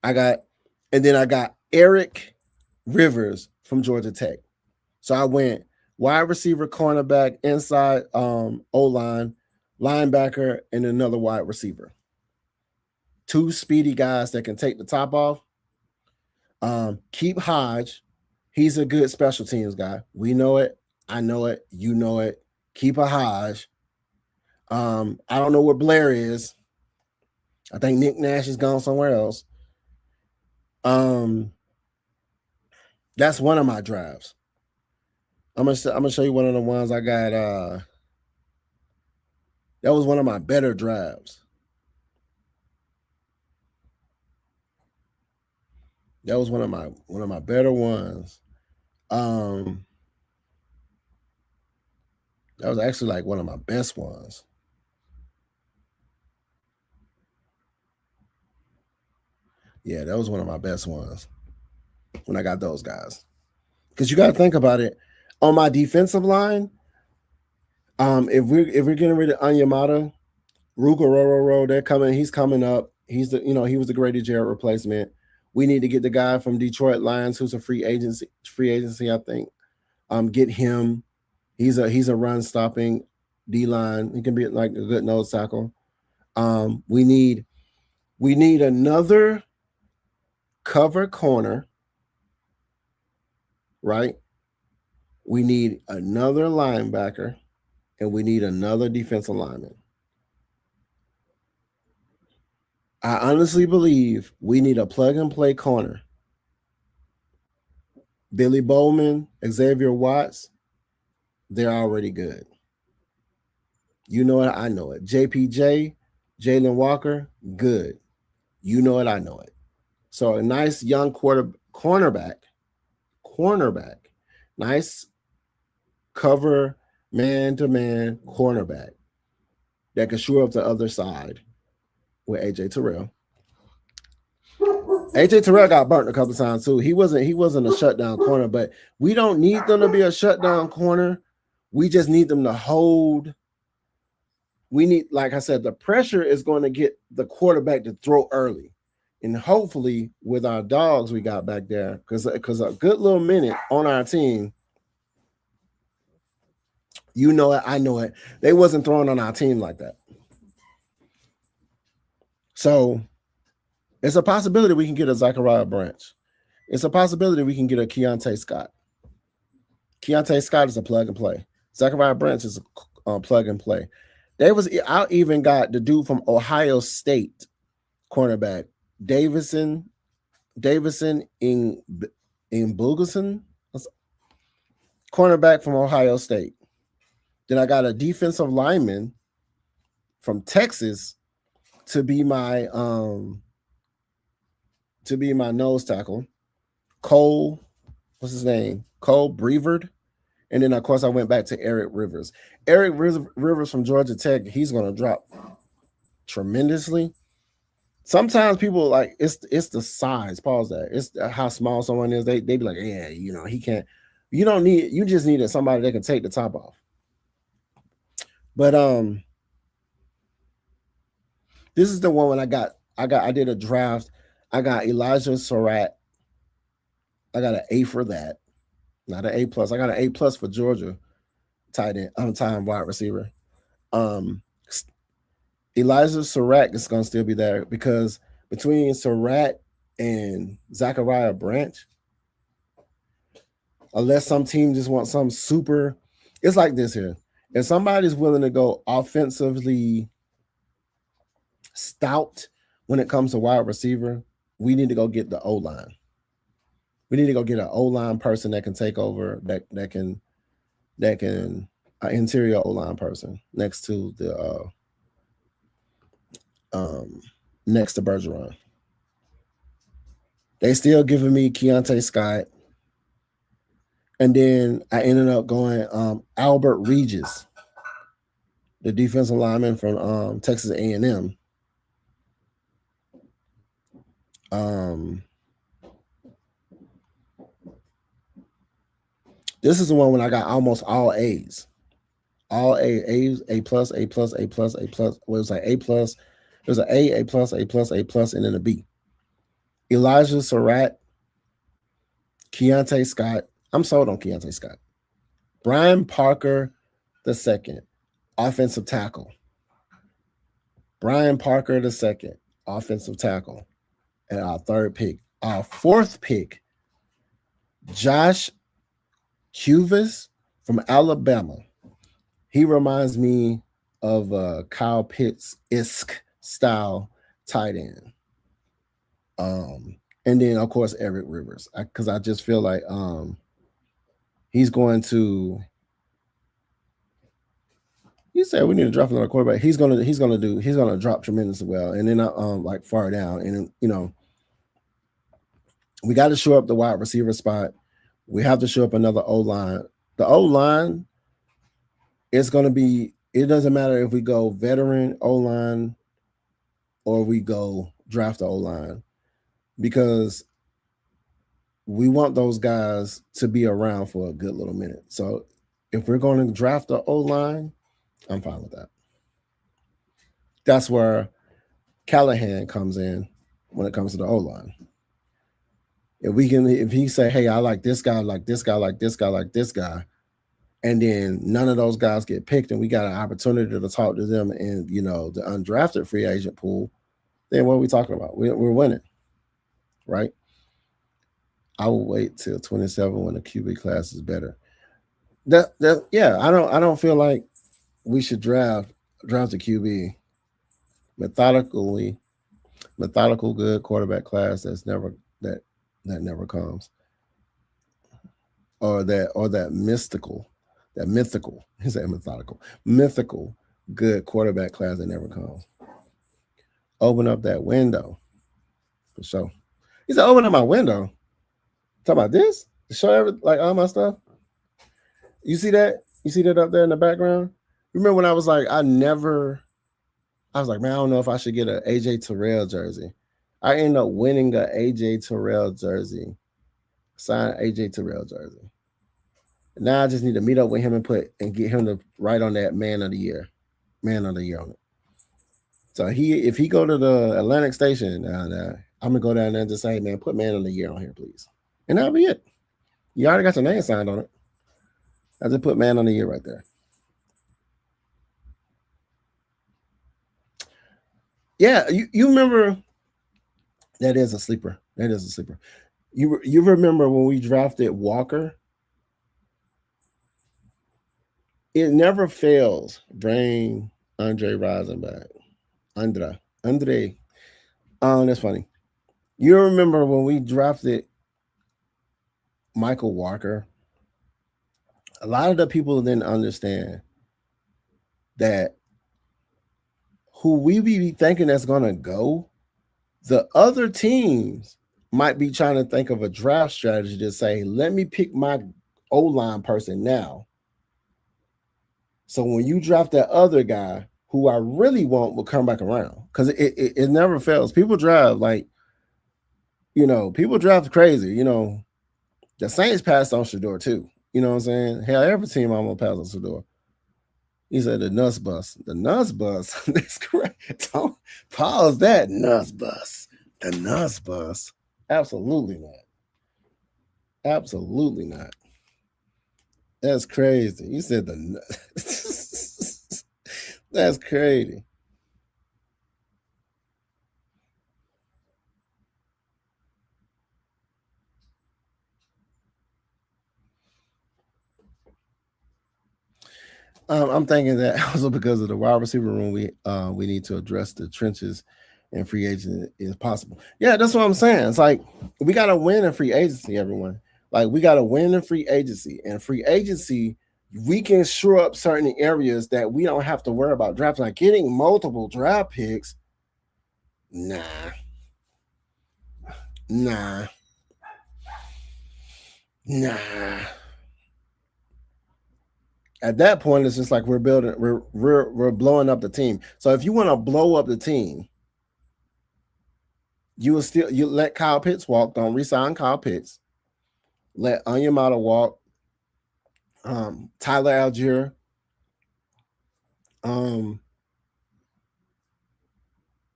And then I got Eric Rivers from Georgia Tech. So I went wide receiver, cornerback, inside O-line, linebacker, and another wide receiver. 2 speedy guys that can take the top off. Keep Hodge. He's a good special teams guy. We know it. I know it. You know it. Keep a Hodge. I don't know where Blair is. I think Nick Nash is gone somewhere else. That's one of my drives. I'm gonna show you one of the ones I got. That was one of my better drives. That was one of my better ones. That was actually like one of my best ones. Yeah, that was one of my best ones when I got those guys. Because you got to think about it. On my defensive line, if we're getting rid of Anyamata, Ruka they're coming. He's coming up. He was the Grady Jarrett replacement. We need to get the guy from Detroit Lions who's a free agency. I think. Get him. He's a run stopping D-line. He can be like a good nose tackle. We need another cover corner, right? We need another linebacker, and we need another defensive lineman. I honestly believe we need a plug-and-play corner. Billy Bowman, Xavier Watts, they're already good. You know it, I know it. JPJ, Jalen Walker, good. You know it, I know it. So a nice young cornerback, nice cover man-to-man cornerback that can shore up the other side with AJ Terrell. AJ Terrell got burnt a couple times too. He wasn't a shutdown corner, but we don't need them to be a shutdown corner. We just need them to hold. We need, like I said, the pressure is going to get the quarterback to throw early. And hopefully with our dogs we got back there, because a good little minute on our team, you know it, I know it, they wasn't throwing on our team like that. So it's a possibility we can get a Zachariah Branch. It's a possibility we can get a Keontae Scott. Keontae Scott is a plug and play. Zachariah Branch is a plug and play. I even got the dude from Ohio State, cornerback, Davison in Bulgason, cornerback from Ohio State. Then I got a defensive lineman from Texas to be my nose tackle. Cole, what's his name? Cole Brevard. And then of course I went back to Eric Rivers. Eric Rivers from Georgia Tech, he's gonna drop tremendously. Sometimes people like it's the size. Pause that. It's how small someone is. They be like, yeah, you know, he can't. You just needed somebody that can take the top off. But this is the one when I did a draft. I got Elijah Surratt. I got an A for that. Not an A plus. I got an A plus for Georgia tight end, on-time wide receiver. Elijah Surratt is going to still be there because between Surratt and Zachariah Branch, unless some team just wants some super, it's like this here. If somebody's willing to go offensively stout when it comes to wide receiver, we need to go get the O-line. We need to go get an O-line person that can take over, that can an interior O-line person next to the next to Bergeron. They still giving me Keontae Scott. And then I ended up going Albert Regis, the defensive lineman from Texas A&M. This is the one when I got almost all A's. All A's, A plus, A plus, A plus, A plus. Well, it was like A plus. It was an A plus, A plus, A plus, and then a B. Elijah Surratt, Keontae Scott. I'm sold on Keontae Scott. Brian Parker II, offensive tackle. Brian Parker II, offensive tackle. And our third pick. Our fourth pick, Josh Cuvis from Alabama. He reminds me of Kyle Pitts-esque style tight end. And then of course Eric Rivers, because I just feel like he's going to. You said we need to drop another quarterback. He's gonna drop tremendously well, and then like far down, and you know, we got to show up the wide receiver spot. We have to show up another O-line. The O-line is going to be. It doesn't matter if we go veteran O-line or we go draft the O-line, because we want those guys to be around for a good little minute. So if we're going to draft the O-line, I'm fine with that. That's where Callahan comes in when it comes to the O-line. If he say, hey, I like this guy, like this guy, like this guy, like this guy, and then none of those guys get picked, and we got an opportunity to talk to them in, you know, the undrafted free agent pool, then what are we talking about? We're winning, right? I will wait till 27 when the QB class is better. Yeah, I don't feel like we should draft the QB methodical good quarterback class that never comes, or that mystical That mythical, he said mythical good quarterback class that never comes. Open up that window for sure. He said, open up my window. Talk about this to show like all my stuff. You see that? You see that up there in the background? Remember when I was like, I was like, man, I don't know if I should get an AJ Terrell jersey. I ended up winning a AJ Terrell jersey, signed AJ Terrell jersey. Now I just need to meet up with him and get him to write on that man of the year on it. So if he go to the Atlantic Station, I'm gonna go down there and just say, hey, man, put man of the year on here, please, and that'll be it. You already got your name signed on it. I just put man on the year right there. Yeah, you remember that is a sleeper. That is a sleeper. You remember when we drafted Walker? It never fails. Bring Andre Rison back. Andre. That's funny. You remember when we drafted Michael Walker? A lot of the people didn't understand that who we be thinking that's gonna go, the other teams might be trying to think of a draft strategy to say, let me pick my O-line person now. So when you draft that other guy who I really want will come back around. Because it never fails. People draft people draft crazy. The Saints passed on Shador too. You know what I'm saying? Hell, every team I'm gonna pass on Shador. He said the nuts bus. The nuts bus. That's correct. Don't pause that nuts bus. The nuts bus. Absolutely not. Absolutely not. That's crazy. You said the nuts. That's crazy. I'm thinking that also because of the wide receiver room, we need to address the trenches and free agent is possible. Yeah, that's what I'm saying. It's like we got to win in free agency, everyone. Like we got to win in free agency, and free agency we can shore up certain areas that we don't have to worry about drafting. Like getting multiple draft picks. Nah. At that point, it's just like we're blowing up the team. So if you want to blow up the team, you let Kyle Pitts walk. Don't resign Kyle Pitts. Let Onyemata walk. Tyler Algier.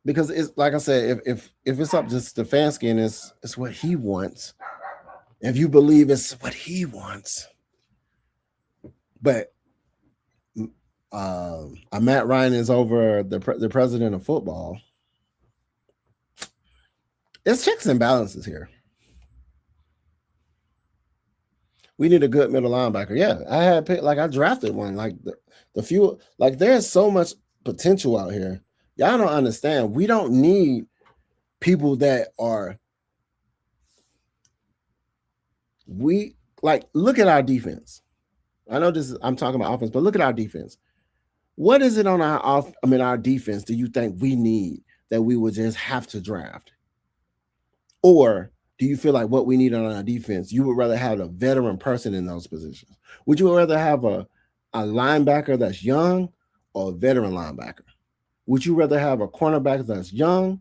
Because it's like I said, if it's up to Stefanski and it's what he wants, if you believe it's what he wants, but Matt Ryan is over the president of football. It's checks and balances here. We need a good middle linebacker. Yeah, I drafted one. Like the few, like there's so much potential out here. Y'all don't understand. We don't need people that are. Look at our defense. I know I'm talking about offense, but look at our defense. What is it on our defense do you think we need that we would just have to draft? Or do you feel like what we need on our defense, you would rather have a veteran person in those positions? Would you rather have a linebacker that's young or a veteran linebacker? Would you rather have a cornerback that's young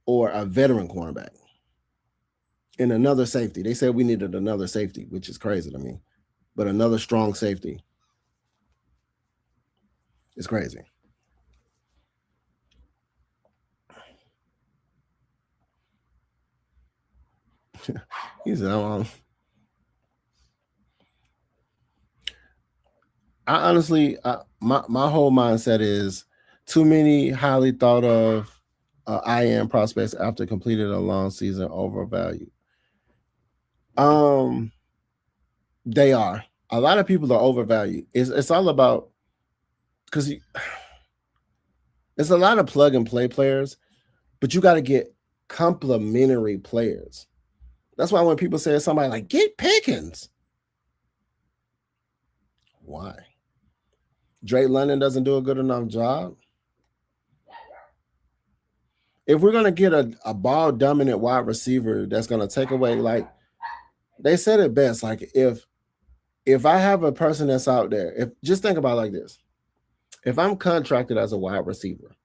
or a veteran cornerback? And another safety. They said we needed another safety, which is crazy to me. But another strong safety. It's crazy. He said, I honestly, my whole mindset is too many highly thought of IM prospects after completed a long season overvalued. They are. A lot of people are overvalued. It's all about because it's a lot of plug and play players, but you got to get complementary players. That's why when people say somebody like get Pickens, Why? Drake London doesn't do a good enough job. If we're going to get a ball dominant wide receiver that's going to take away, like they said it best, like if I have a person that's out there, if just think about it like this. If I'm contracted as a wide receiver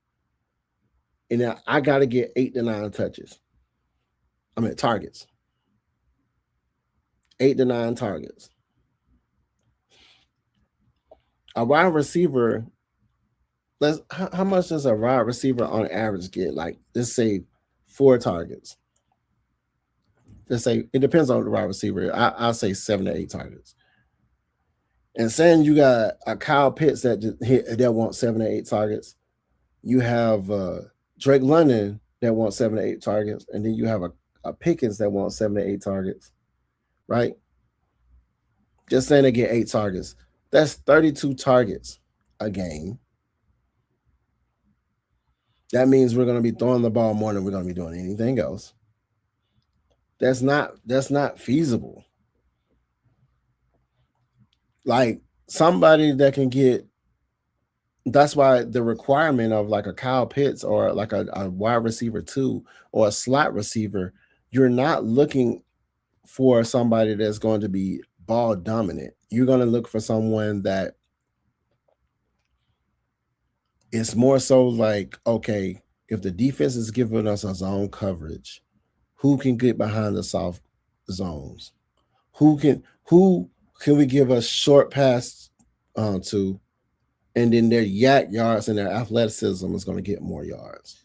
and I got to get 8 to 9 touches, targets, 8 to 9 targets. A wide receiver, how much does a wide receiver on average get? Like, let's say 4 targets. Let's say it depends on the wide receiver. I'll say 7 to 8 targets. And saying you got a Kyle Pitts that wants 7 to 8 targets. You have Drake London that wants 7 to 8 targets, and then you have a Pickens that wants 7 to 8 targets, right? Just saying they get 8 targets. That's 32 targets a game. That means we're going to be throwing the ball more than we're going to be doing anything else. That's not feasible. Like somebody that can get, that's why the requirement of like a Kyle Pitts or like a wide receiver 2 or a slot receiver, you're not looking for somebody that's going to be ball dominant. You're going to look for someone that it's more so like, okay, if the defense is giving us a zone coverage, who can get behind the soft zones? Who can we give a short pass to, and then their yak yards and their athleticism is going to get more yards?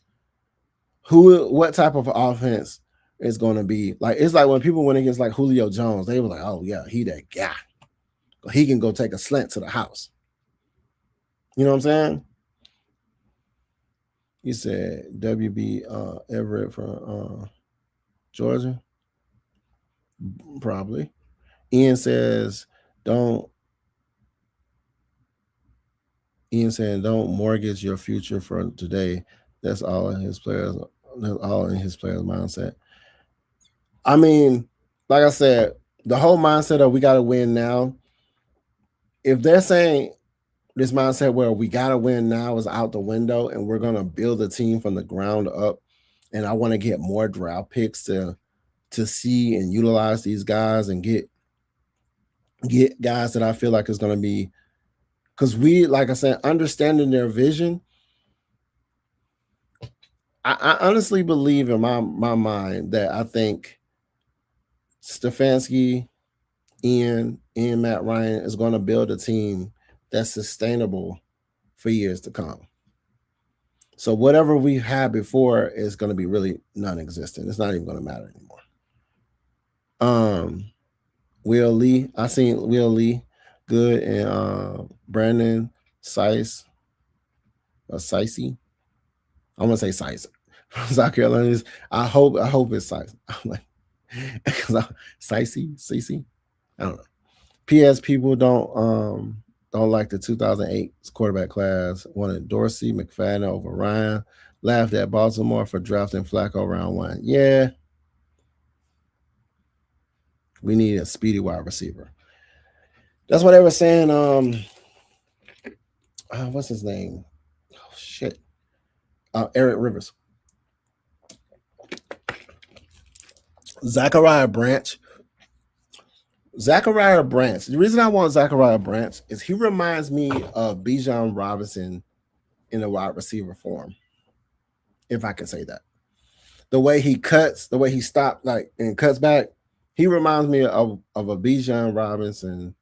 What type of offense is going to be like? It's like when people went against like Julio Jones, they were like, oh yeah, he that guy. He can go take a slant to the house. You know what I'm saying? You said WB Everett from Georgia? Probably. Ian says, don't mortgage your future for today. That's all in his players. That's all in his players' mindset. I mean, like I said, the whole mindset of we got to win now. If they're saying this mindset where we got to win now is out the window and we're going to build a team from the ground up, and I want to get more draft picks to see and utilize these guys and get guys that I feel like is going to be, because we, like I said, understanding their vision. I honestly believe in my mind that I think Stefanski, Ian Matt Ryan is going to build a team that's sustainable for years to come. So whatever we had before is going to be really non-existent. It's not even going to matter anymore. Will Lee, I seen Will Lee good, and Brandon Sice, Sicey. I'm gonna say Sice. South Carolina. I hope it's Sice. I'm like, Sicey. I don't know. P.S. People don't like the 2008 quarterback class. Wanted Dorsey, McFadden over Ryan. Laughed at Baltimore for drafting Flacco round 1. Yeah. We need a speedy wide receiver. That's what they were saying. What's his name? Oh, shit. Eric Rivers. Zachariah Branch. The reason I want Zachariah Branch is he reminds me of Bijan Robinson in a wide receiver form, if I can say that. The way he cuts, the way he stops, like, and cuts back, he reminds me of a Bijan Robinson.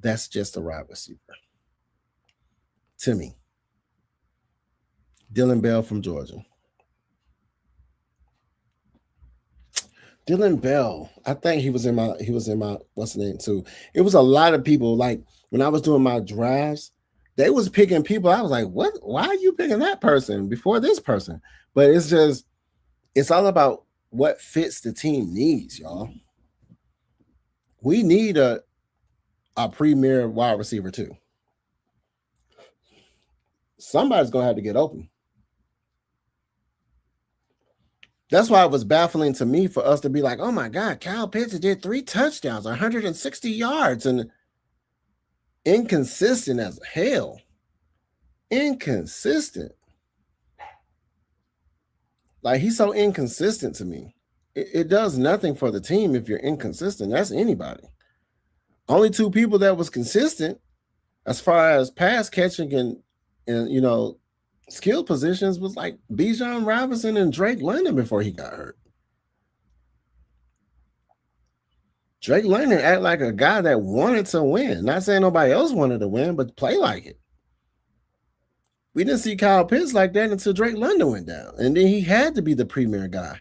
That's just a wide receiver to me. Dylan Bell from Georgia. Dylan Bell, I think he was in my what's the name too. It was a lot of people, like when I was doing my drafts, they was picking people. I was like, what? Why are you picking that person before this person? But it's all about what fits the team needs, y'all. We need a premier wide receiver too. Somebody's gonna have to get open. That's why it was baffling to me for us to be like, oh my God, Kyle Pitts did 3 touchdowns, 160 yards. And Inconsistent as hell. Inconsistent. Like, he's so inconsistent to me. It does nothing for the team if you're inconsistent. That's anybody. Only two people that was consistent as far as pass catching and skill positions was like Bijan Robinson and Drake London before he got hurt. Drake London act like a guy that wanted to win. Not saying nobody else wanted to win, but play like it. We didn't see Kyle Pitts like that until Drake London went down. And then he had to be the premier guy.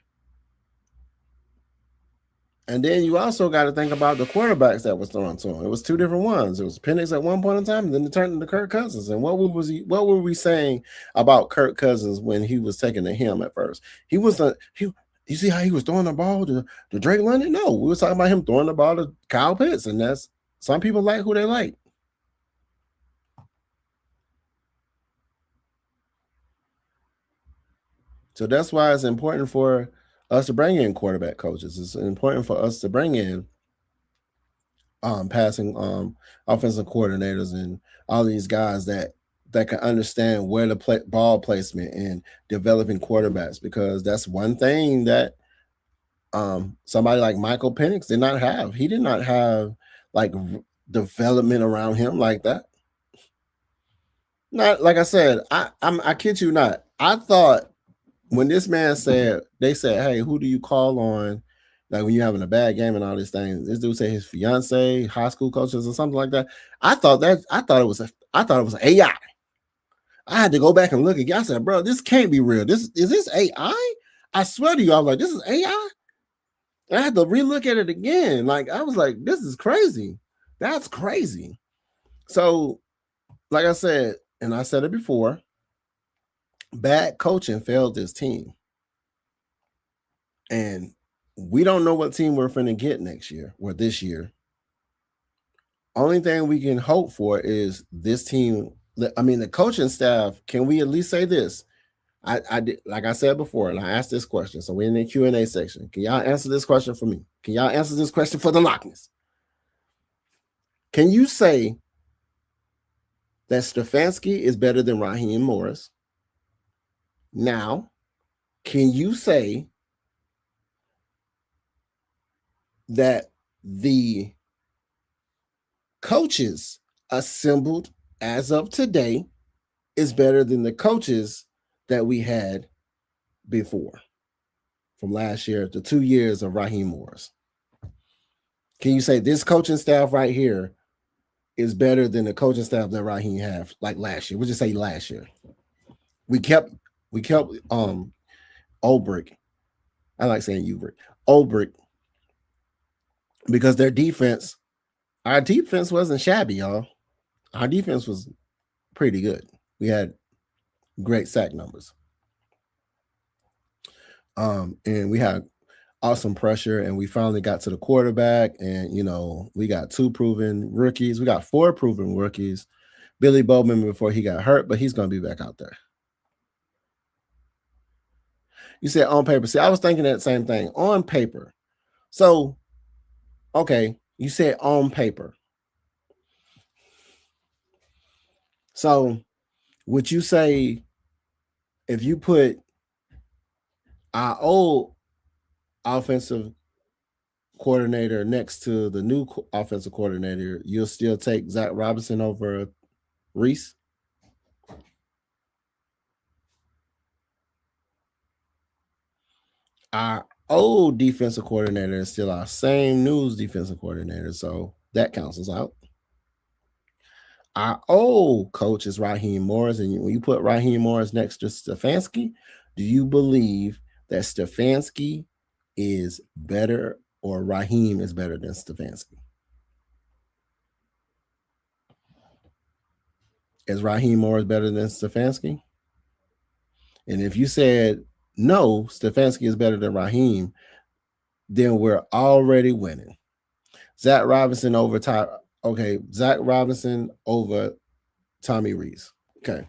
And then you also got to think about the quarterbacks that was thrown to him. It was two different ones. It was Penix at one point in time, and then it turned into Kirk Cousins. And what were we saying about Kirk Cousins when he was taking to him at first? He was you see how he was throwing the ball to Drake London? No, we were talking about him throwing the ball to Kyle Pitts, and that's some people like who they like. So that's why it's important for us to bring in quarterback coaches. It's important for us to bring in passing offensive coordinators and all these guys that can understand where to play ball placement and developing quarterbacks, because that's one thing that somebody like Michael Penix did not have. He did not have like development around him like that. Not like I said, I kid you not. I thought when this man said, they said, "Hey, who do you call on?" Like when you're having a bad game and all these things. This dude said his fiance, high school coaches, or something like that. I thought it was AI. I had to go back and look again. I said, "Bro, this can't be real. Is this AI?" I swear to you, I was like, "This is AI." And I had to relook at it again. Like I was like, "This is crazy. That's crazy." So, like I said, and I said it before, bad coaching failed this team. And we don't know what team we're finna get next year or this year. Only thing we can hope for is this team. I mean, the coaching staff. Can we at least say this? I did, like I said before, and I asked this question. So we're in the Q&A section. Can y'all answer this question for me? Can y'all answer this question for the Lochness? Can you say that Stefanski is better than Raheem Morris? Now, can you say that the coaches assembled as of today is better than the coaches that we had before from last year, the 2 years of Raheem Morris? Can you say this coaching staff right here is better than the coaching staff that Raheem had like last year? We'll just say last year. We kept Ulbrich. I like saying Ulbrich, because their defense, our defense wasn't shabby, y'all. Our defense was pretty good. We had great sack numbers. And we had awesome pressure, and we finally got to the quarterback, and we got 2 proven rookies. We got 4 proven rookies. Billy Bowman before he got hurt, but he's going to be back out there. You said on paper. See, I was thinking that same thing. On paper. So, okay, you said on paper. So, would you say if you put our old offensive coordinator next to the new offensive coordinator, you'll still take Zach Robinson over Reese? Our old defensive coordinator is still our same news defensive coordinator, so that counts us out. Our old coach is Raheem Morris, and when you put Raheem Morris next to Stefanski, do you believe that Stefanski is better or Raheem is better than Stefanski? Is Raheem Morris better than Stefanski? And if you said no, Stefanski is better than Raheem, then we're already winning. Zach Robinson over Zach Robinson over Tommy Reese. Okay.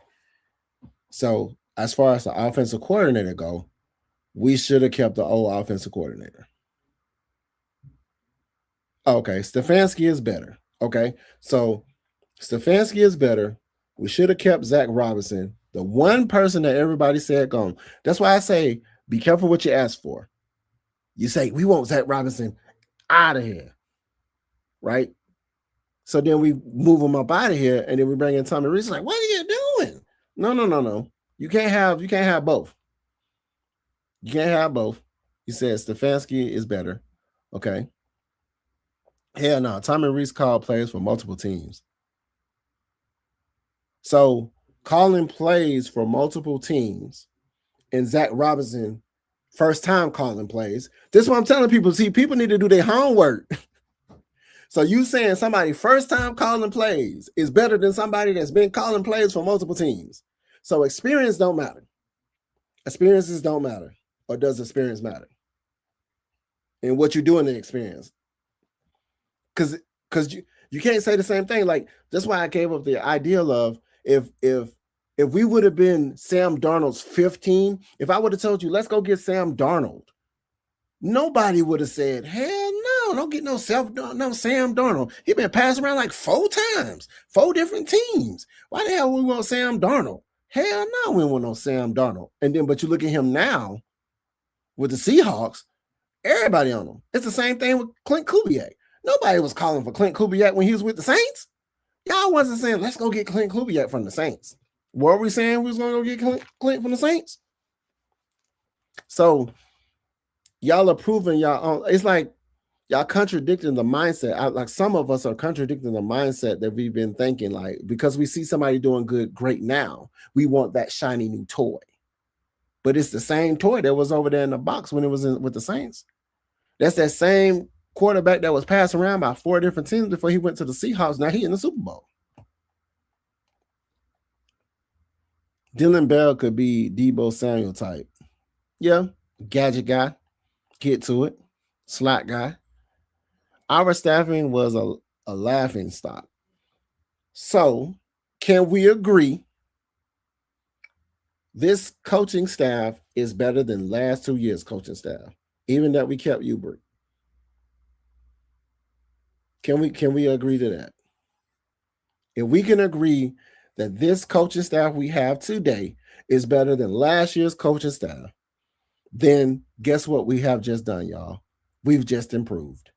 So as far as the offensive coordinator go, we should have kept the old offensive coordinator. Okay, Stefanski is better. Okay, so Stefanski is better. We should have kept Zach Robinson, the one person that everybody said gone. That's why I say be careful what you ask for. You say we want Zach Robinson out of here, right? So then we move him up out of here, and then we bring in Tommy Rees. Like, what are you doing? No. You can't have both. You can't have both. He said Stefanski is better. Okay. Hell no. Tommy Rees called plays for multiple teams. So calling plays for multiple teams and Zach Robinson first time calling plays. This is what I'm telling people. See, people need to do their homework. So you saying somebody first time calling plays is better than somebody that's been calling plays for multiple teams. So experience don't matter. Experiences don't matter. Or does experience matter? And what you do in the experience. Because you can't say the same thing. Like, that's why I gave up the ideal of if we would have been Sam Darnold's 15, if I would have told you, let's go get Sam Darnold, nobody would have said, hell no, don't get no Sam Darnold. He been passed around like 4 times, 4 different teams. Why the hell we want Sam Darnold? Hell no, we want no Sam Darnold. And then, but you look at him now with the Seahawks, everybody on him. It's the same thing with Clint Kubiak. Nobody was calling for Clint Kubiak when he was with the Saints. Y'all wasn't saying, let's go get Clint Kubiak from the Saints. What were we saying? We was going to go get Clint from the Saints? So y'all are proving y'all own. It's like y'all contradicting the mindset. Like some of us are contradicting the mindset that we've been thinking, like, because we see somebody doing great now, we want that shiny new toy. But it's the same toy that was over there in the box when it was with the Saints. That's that same quarterback that was passed around by 4 different teams before he went to the Seahawks. Now he in the Super Bowl. Dylan Bell could be Deebo Samuel type. Yeah, gadget guy, get to it, slot guy. Our staffing was a laughing stock. So can we agree this coaching staff is better than last 2 years coaching staff, even that we kept Hubert? Can we agree to that? If we can agree that this coaching staff we have today is better than last year's coaching staff, then guess what we have just done, y'all? We've just improved.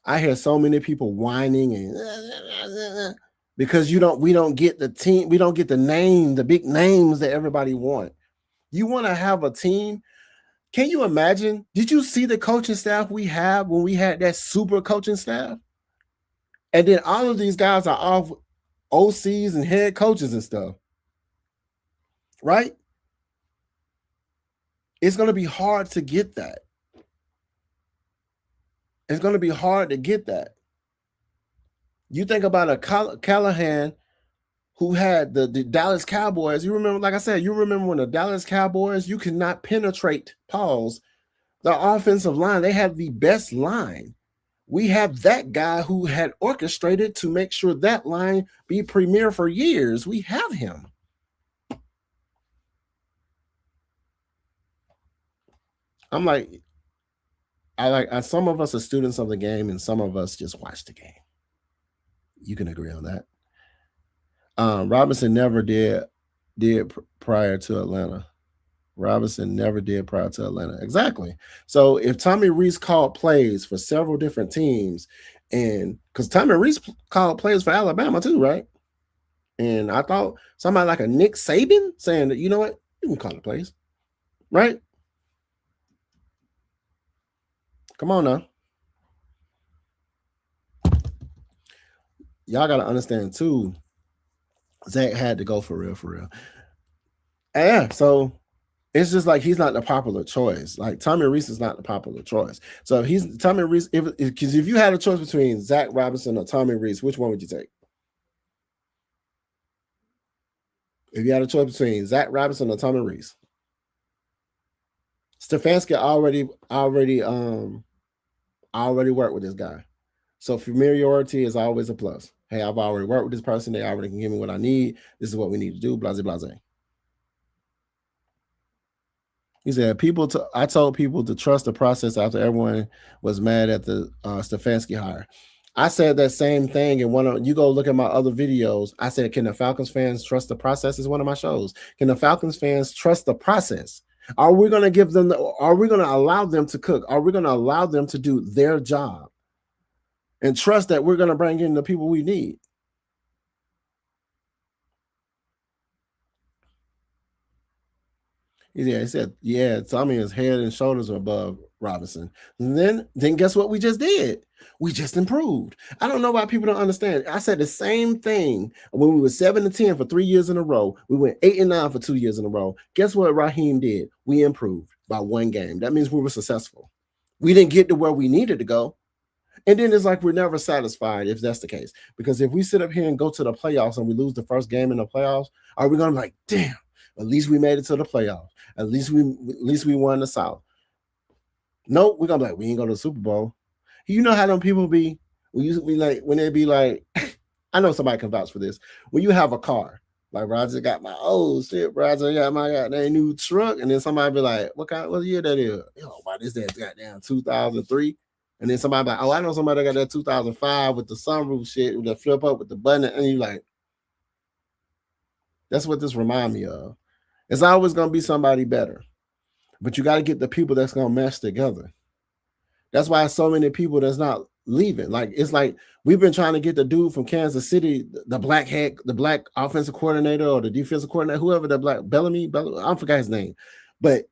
I hear so many people whining and because we don't get the team, we don't get the big names that everybody want. You want to have a team. Can you imagine? Did you see the coaching staff we have when we had that super coaching staff? And then all of these guys are off OCs and head coaches and stuff. Right? It's going to be hard to get that. It's going to be hard to get that. You think about a Callahan who had the Dallas Cowboys. You remember, like I said, you remember when the Dallas Cowboys, you could not penetrate the offensive line. They had the best line. We have that guy who had orchestrated to make sure that line be premier for years. We have him. I'm like, some of us are students of the game and some of us just watch the game. You can agree on that. Robinson never did prior to Atlanta. Robinson never did prior to Atlanta. Exactly. So if Tommy Rees called plays for several different teams, and because Tommy Rees called plays for Alabama too, right? And I thought somebody like a Nick Saban saying that, you know what, you can call the plays, right? Come on now. Y'all got to understand too, Zach had to go for real. Yeah, so it's just like he's not the popular choice. Like Tommy Rees is not the popular choice. So if he's Tommy Rees, because if you had a choice between Zach Robinson or Tommy Rees, which one would you take? If you had a choice between Zach Robinson or Tommy Rees, Stefanski already worked with this guy. So familiarity is always a plus. Hey, I've already worked with this person. They already can give me what I need. This is what we need to do. Blase, blase. He said, I told people to trust the process after everyone was mad at the Stefanski hire. I said that same thing in one of you go look at my other videos. I said, can the Falcons fans trust the process? Is one of my shows. Can the Falcons fans trust the process? Are we going to give them are we going to allow them to cook? Are we going to allow them to do their job and trust that we're going to bring in the people we need? Yeah, he said, yeah, Tommy is head and shoulders above Robinson. And then guess what we just did? We just improved. I don't know why people don't understand. I said the same thing when we were 7-10 for 3 years in a row. We went 8-9 for 2 years in a row. Guess what Raheem did? We improved by one game. That means we were successful. We didn't get to where we needed to go. And then it's like we're never satisfied if that's the case. Because if we sit up here and go to the playoffs and we lose the first game in the playoffs, are we going to be like, damn, at least we made it to the playoffs. At least we won the South. Nope, we're gonna be like, we ain't go to the Super Bowl. You know how them people be when they be like, I know somebody can vouch for this. When you have a car, like Roger got my Roger got my goddamn new truck, and then somebody be like, what year that is? Oh, wow, this is goddamn 2003. And then somebody be like, oh, I know somebody that got that 2005 with the sunroof shit, with the flip up with the button, and you like, that's what this remind me of. It's always gonna be somebody better. But you got to get the people that's going to mesh together. That's why so many people that's not leaving. Like, it's like we've been trying to get the dude from Kansas City, the black offensive coordinator or the defensive coordinator, whoever the black Bellamy, I forgot his name. But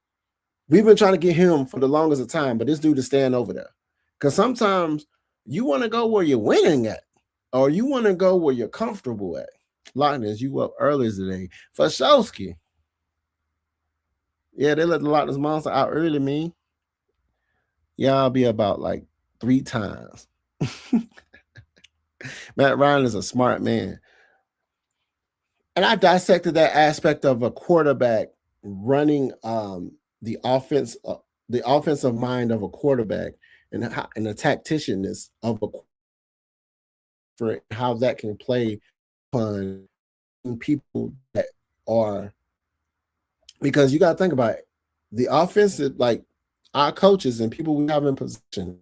we've been trying to get him for the longest of time, but this dude is staying over there. Because sometimes you want to go where you're winning at, or you want to go where you're comfortable at. Lochness, you up early today. Fashowski. Yeah, they let the Lochness monster out early, me. Yeah, I'll be about like 3 times. Matt Ryan is a smart man. And I dissected that aspect of a quarterback running the offensive mind of a quarterback and the tacticianness of a for how that can play on people that are, because you got to think about it. The offensive, like our coaches and people we have in position,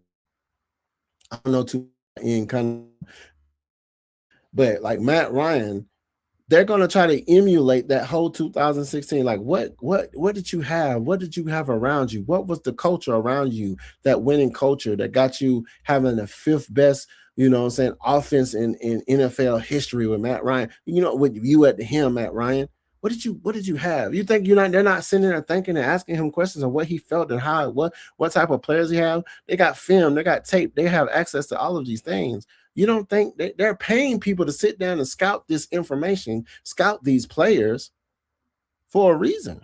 I don't know too in kind of, but like Matt Ryan, they're gonna try to emulate that whole 2016. Like, what did you have? What did you have around you? What was the culture around you? That winning culture that got you having the 5th best, you know what I'm saying, offense in NFL history with Matt Ryan. You know, with you at the helm, Matt Ryan. What did you have? You think they're not sitting there thinking and asking him questions on what he felt and how what type of players he have? They got film, they got tape, they have access to all of these things. You don't think they're paying people to sit down and scout this information, scout these players for a reason?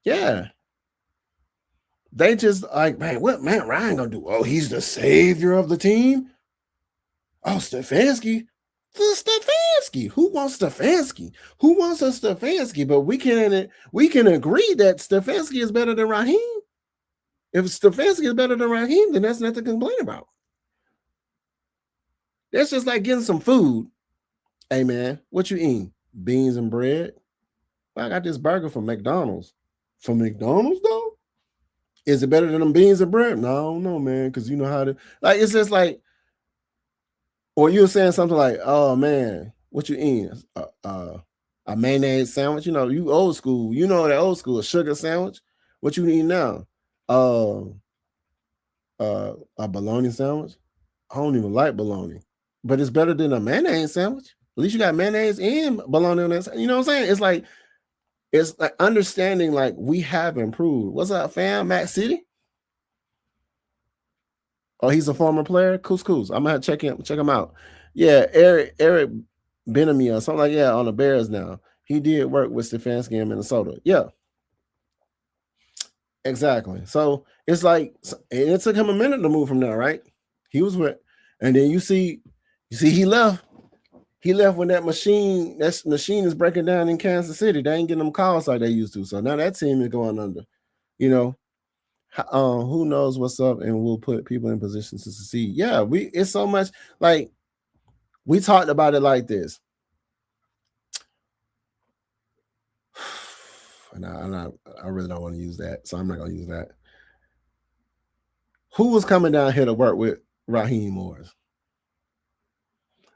Yeah. They just like, man, what Matt Ryan gonna do? Oh, he's the savior of the team. Oh, Stefanski. Stefanski. Who wants Stefanski? Who wants a Stefanski? But we can agree that Stefanski is better than Raheem. If Stefanski is better than Raheem, then that's nothing to complain about. That's just like getting some food. Hey man, what you eating? Beans and bread. Well, I got this burger from McDonald's. From McDonald's though? Is it better than them beans and bread? No, I don't know, man. Because you know how to, like, it's just like, or you were saying something like, oh man, what you eating? A mayonnaise sandwich. You know, you old school. You know that old school, a sugar sandwich. What you eating now? A bologna sandwich. I don't even like bologna, but it's better than a mayonnaise sandwich. At least you got mayonnaise and bologna on that. You know what I'm saying? It's like understanding like we have improved. What's up, fam? Matt City? Oh, he's a former player. Couscous. I'm gonna check him out. Yeah, Eric Benamy or something like that on the Bears now. He did work with Stefanski in Minnesota. Yeah, exactly. So it's like it took him a minute to move from there, right? He was with, and then you see he left. He left when that machine is breaking down in Kansas City. They ain't getting them calls like they used to. So now that team is going under. You know, who knows what's up, and we'll put people in positions to succeed. Yeah, it's so much like we talked about it like this. And I really don't want to use that, so I'm not gonna use that. Who was coming down here to work with Raheem Morris?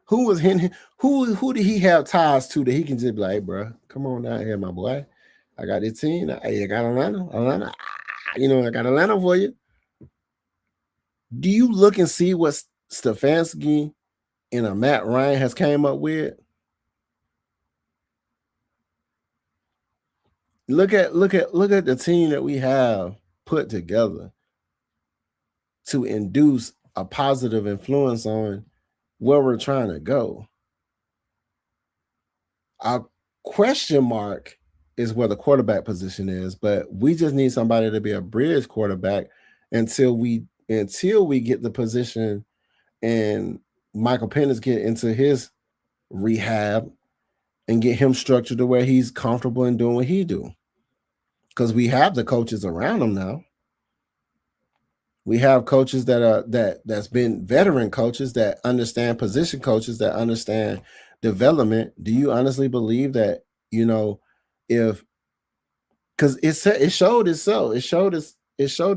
Who was him? Who did he have ties to that he can just be like, hey, bro, come on down here, my boy. I got this team. Hey, I got Atlanta. I got Atlanta for you. Do you look and see what Stefanski and a Matt Ryan has came up with? Look at the team that we have put together to induce a positive influence on where we're trying to go. Our question mark is where the quarterback position is, but we just need somebody to be a bridge quarterback until we get the position and Michael Penix get into his rehab and get him structured to where he's comfortable in doing what he do. Because we have the coaches around him now. We have coaches that's been veteran coaches that understand position coaches that understand development. Do you honestly believe that, if because it showed itself, it showed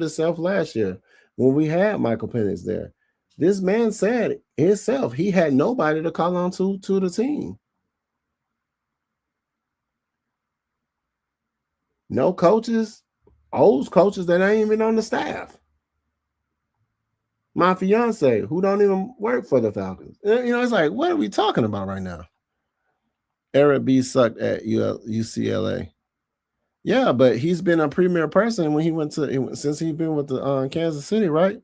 itself last year when we had Michael Penix there. This man said himself he had nobody to call on to the team. No coaches, old coaches that ain't even on the staff. My fiance, who don't even work for the Falcons. It's like, what are we talking about right now? Eric B sucked at UCLA. Yeah, but he's been a premier person when he went to since he's been with the Kansas City, right?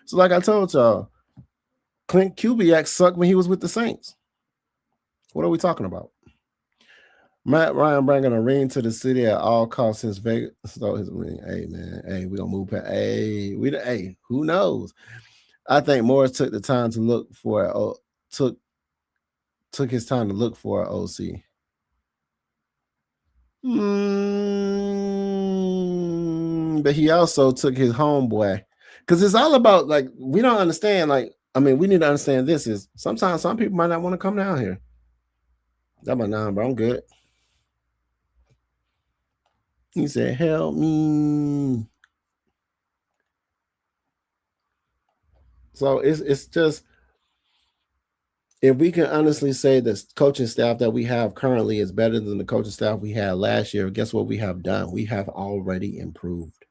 So, like I told y'all, Clint Kubiak sucked when he was with the Saints. What are we talking about? Matt Ryan bringing a ring to the city at all costs since Vegas stole his ring. Hey man, hey, we gonna move past. Hey, who knows? I think Morris took the time to look for took his time to look for an OC. But he also took his homeboy, because it's all about, like, we don't understand. Like, I mean, we need to understand this is sometimes some people might not want to come down here. That my nah, bro. I'm good. He said, "Help me." So it's just, if we can honestly say the coaching staff that we have currently is better than the coaching staff we had last year, guess what we have done? We have already improved.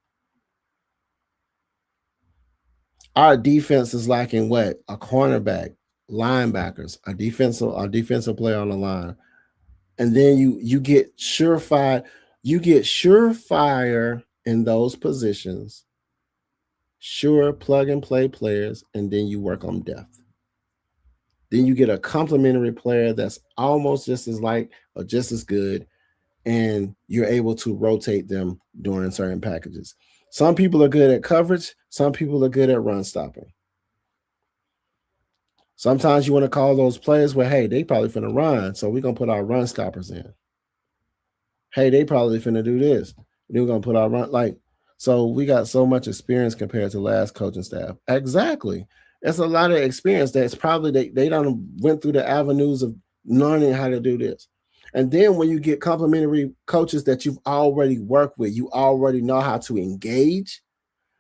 Our defense is lacking what? A cornerback, linebackers, a defensive player on the line. And then you get surefire in those positions, sure plug and play players, and then you work on depth. Then you get a complementary player that's almost just as or just as good, and you're able to rotate them during certain packages. Some people are good at coverage. Some people are good at run stopping. Sometimes you want to call those players where, hey, they probably finna run, so we're going to put our run stoppers in. Hey, they probably finna do this. We're going to put our run, so we got so much experience compared to last coaching staff. Exactly. It's a lot of experience that's probably they done went through the avenues of learning how to do this. And then when you get complementary coaches that you've already worked with, you already know how to engage.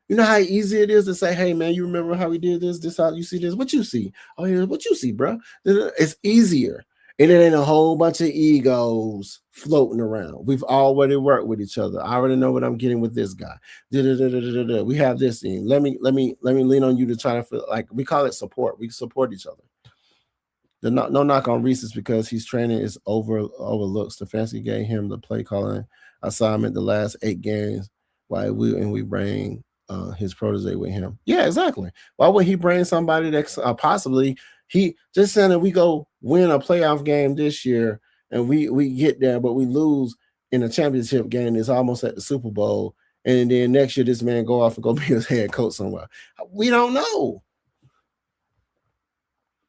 You know how easy it is to say, hey, man, you remember how we did this? This how you see this? What you see? Oh, yeah, what you see, bro? It's easier. And it ain't a whole bunch of egos floating around. We've already worked with each other. I already know what I'm getting with this guy. We have this thing. Let me lean on you to try to feel like, we call it support. We support each other. No knock on Reese's because he's training is overlooked. Stefanski gave him the play calling assignment the last 8 games. Why we bring his protege with him? Yeah, exactly. Why would he bring somebody that's possibly he just saying that we go win a playoff game this year and we get there, but we lose in a championship game. It's almost at the Super Bowl, and then next year this man go off and go be his head coach somewhere. We don't know.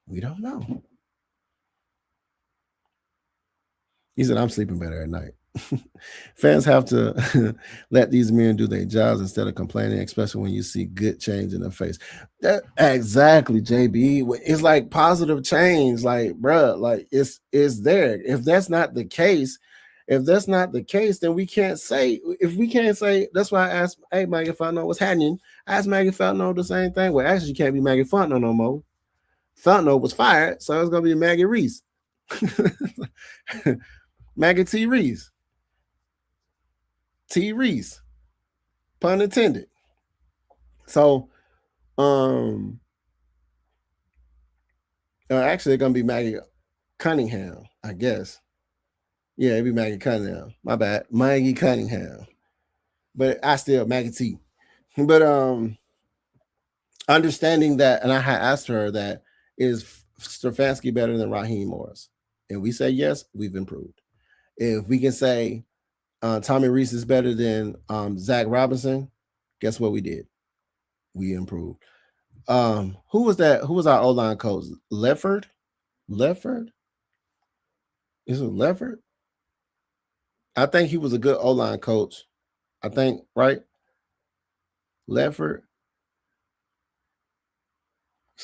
We don't know. He said, I'm sleeping better at night. Fans have to let these men do their jobs instead of complaining, especially when you see good change in their face. That exactly, JB. It's like positive change, like, bruh, like it's there. If that's not the case, then we can't say. If we can't say, that's why I asked, hey, Mike, if I know what's happening, Ask Maggie Feltner the same thing. Well, actually, you can't be Maggie Feltner no more. Feltner was fired, so it's gonna be Maggie Reese. Maggie T. Reese. T. Reese. Pun intended. So, actually, it's gonna be Maggie Cunningham, I guess. Yeah, it'd be Maggie Cunningham. My bad, Maggie Cunningham. But I still Maggie T. But understanding that, and I had asked her that, is Stefanski better than Raheem Morris? And we say yes, we've improved. If we can say Tommy Reese is better than Zach Robinson, guess what we did? We improved. Who was that? Who was our O-line coach? Lefford? Is it Lefford? I think he was a good O-line coach. I think, right? Lefford.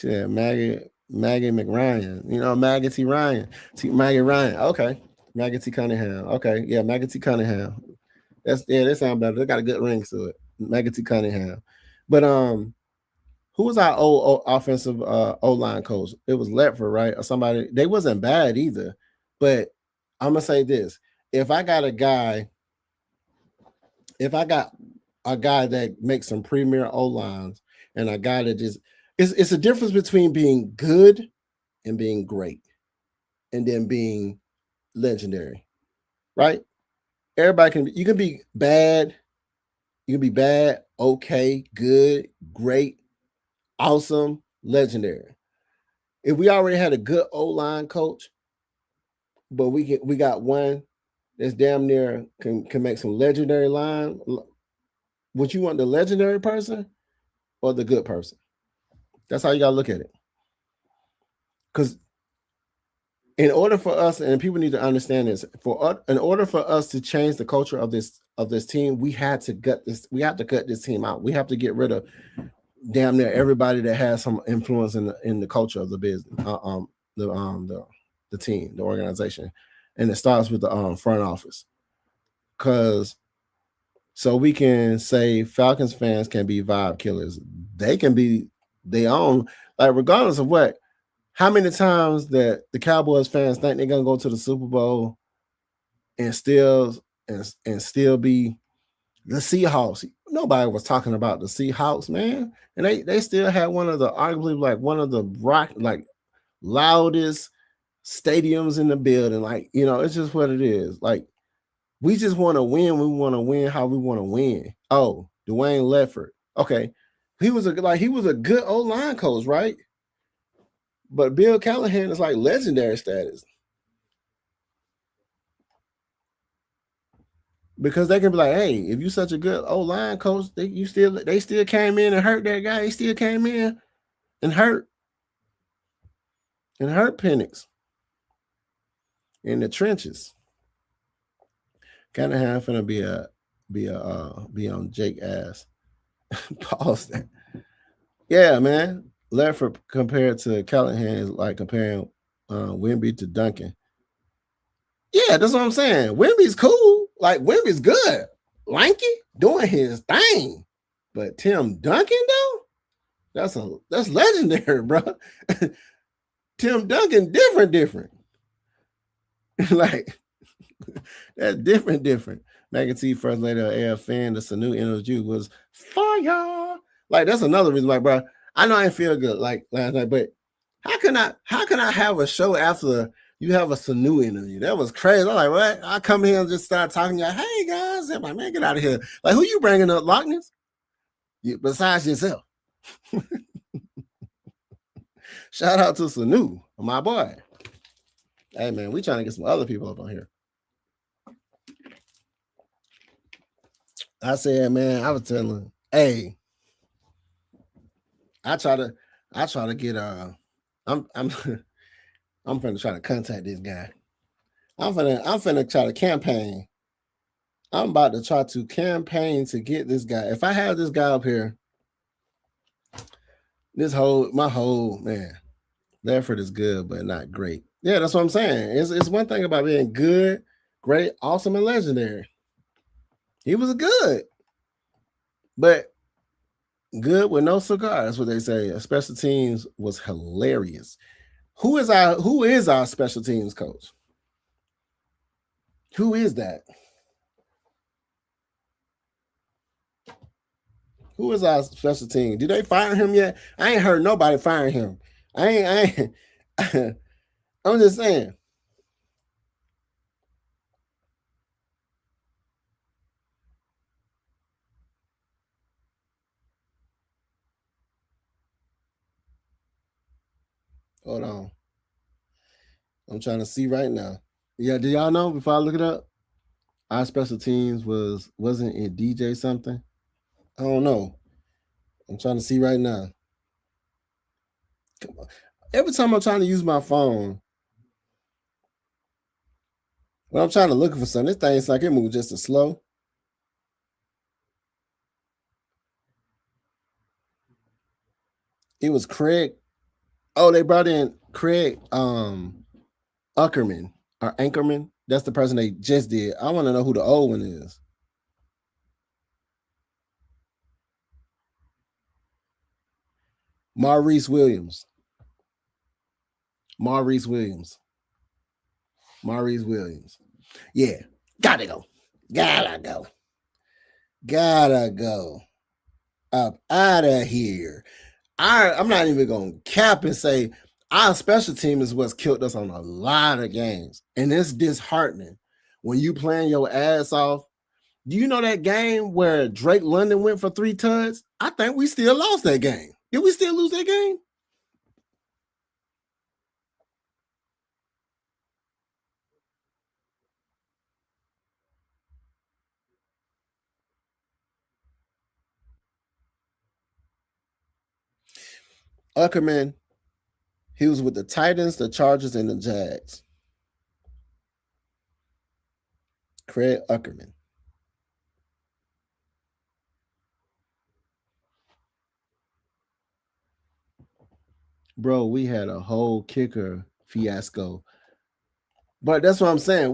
Yeah, Maggie McRyan. You know, Maggie T. Ryan. Maggie Ryan. Okay. Maggie T. Cunningham. Okay. Yeah, Maggie T. Cunningham. They sound better. They got a good ring to it. Maggie T. Cunningham. But who was our old offensive O-line coach? It was Letford, right? Or somebody. They wasn't bad either. But I'm gonna say this: if I got a guy that makes some premier O-lines and a guy that just it's a difference between being good and being great, and then being legendary, right? Everybody you can be bad, okay, good, great, awesome, legendary. If we already had a good O-line coach, but we got one that's damn near can make some legendary line, would you want the legendary person or the good person? That's how you gotta look at it. Because in order for us, and people need to understand this, in order for us to change the culture of this team, we had to cut this team out. We have to get rid of damn near everybody that has some influence in the culture of the business, the team, the organization, and it starts with the front office. Because so we can say Falcons fans can be vibe killers. They can be their own, like regardless of what. How many times that the Cowboys fans think they're gonna go to the Super Bowl and still be the Seahawks? Nobody was talking about the Seahawks, man, and they still had arguably one of the loudest stadiums in the building. Like, you know, it's just what it is. Like, we just want to win. We want to win how we want to win. Oh, Dwayne Lefford. Okay, he was a good O-line coach, right? But Bill Callahan is like legendary status. Because they can be like, hey, if you're such a good O-line coach, they still came in and hurt that guy. He still came in and hurt Penix in the trenches. Kind of half gonna be on Jake ass. Pause that. Yeah, man. Lefford compared to Callahan is like comparing Wemby to Duncan. Yeah, that's what I'm saying. Wemby's cool. Like, Wemby's good. Lanky, doing his thing. But Tim Duncan, though, that's legendary, bro. Tim Duncan, different. Like, that's different. Maggie First Lady of AFN, the Sanu interview was fire. Like, that's another reason, like, bro, I know I didn't feel good like last night, but how can I have a show after you have a Sanu interview? That was crazy. I'm like, what? I come here and just start talking to you, hey guys. I'm like, man, get out of here. Like, who you bringing up, Lochness? Besides yourself. Shout out to Sanu, my boy. Hey man, we trying to get some other people up on here. I said, man, I was telling, hey, I try to get I'm finna try to contact this guy. I'm finna try to campaign. I'm about to try to campaign to get this guy. If I have this guy up here, my whole man, Lefford is good, but not great. Yeah, that's what I'm saying. It's one thing about being good, great, awesome, and legendary. He was good, but Good with no cigar. That's what they say. Special teams was hilarious. Who is our special teams coach? Who is that? Who is our special team? Did they fire him yet? I ain't heard nobody firing him. I ain't I'm just saying. Hold on. I'm trying to see right now. Yeah, do y'all know before I look it up? Our special teams wasn't it DJ something? I don't know. I'm trying to see right now. Come on. Every time I'm trying to use my phone, when I'm trying to look for something, this thing's like it moves just as slow. It was Craig. Oh, they brought in Craig Uckerman or Anchorman. That's the person they just did. I want to know who the old one is. Maurice Williams. Maurice Williams. Maurice Williams. Yeah. Gotta go. Gotta go. Gotta go. Up out of here. I'm not even gonna cap and say our special team is what's killed us on a lot of games. And it's disheartening when you playing your ass off. Do you know that game where Drake London went for 3 tuds? I think we still lost that game. Did we still lose that game? Uckerman, he was with the Titans, the Chargers, and the Jags. Craig Uckerman. Bro, we had a whole kicker fiasco. But that's what I'm saying.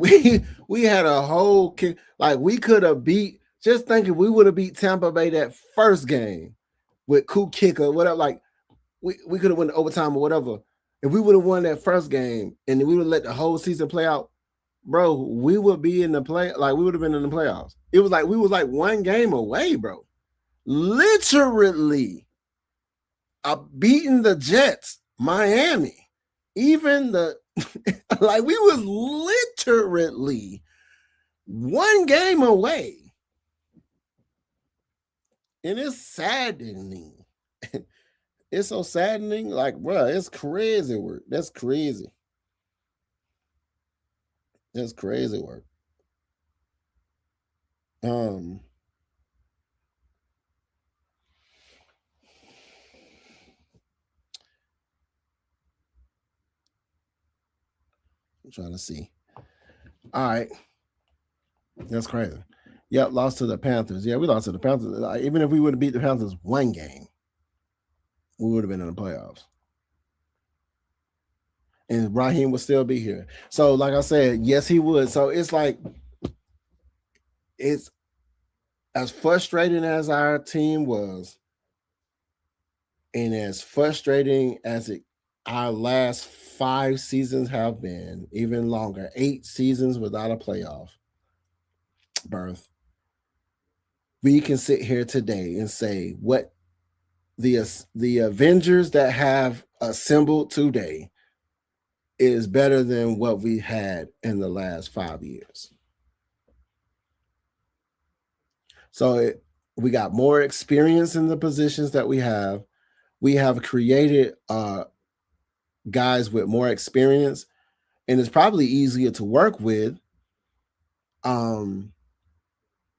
We had a whole kick. Like we could have beat. Just think if we would have beat Tampa Bay that first game with cool kicker, whatever. Like we could have won overtime or whatever. If we would have won that first game and we would have let the whole season play out, bro, we would be in the play. Like we would have been in the playoffs. It was like we was like one game away, bro. Literally, beating the Jets, Miami, even the like we was literally one game away, and it's saddening. It's so saddening. Like, bro, it's crazy work. That's crazy. That's crazy work. I'm trying to see. All right, that's crazy. Yep, lost to the Panthers. Yeah, we lost to the Panthers. Like, even if we would have beat the Panthers one game, we would have been in the playoffs. And Raheem would still be here. So, like I said, yes, he would. So it's like it's as frustrating as our team was, and as frustrating as our last 5 seasons have been, even longer, 8 seasons without a playoff berth. We can sit here today and say what the Avengers that have assembled today is better than what we had in the last 5 years. So we got more experience in the positions that we have. We have created guys with more experience, and it's probably easier to work with.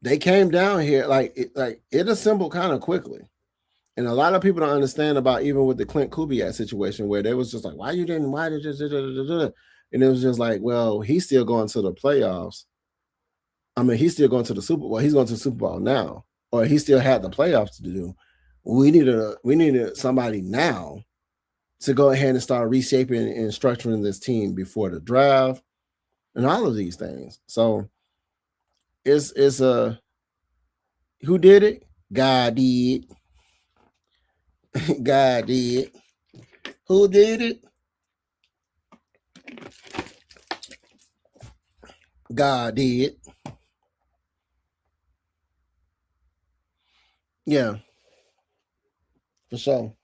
They came down here like it assembled kind of quickly. And a lot of people don't understand about even with the Clint Kubiak situation where they was just like, why did you? And it was just like, well, he's still going to the playoffs. I mean, he's still going to the Super Bowl. He's going to the Super Bowl now, or he still had the playoffs to do. We needed somebody now to go ahead and start reshaping and structuring this team before the draft and all of these things. So it's a who did it? God did. God did. Who did it? God did. Yeah, for sure.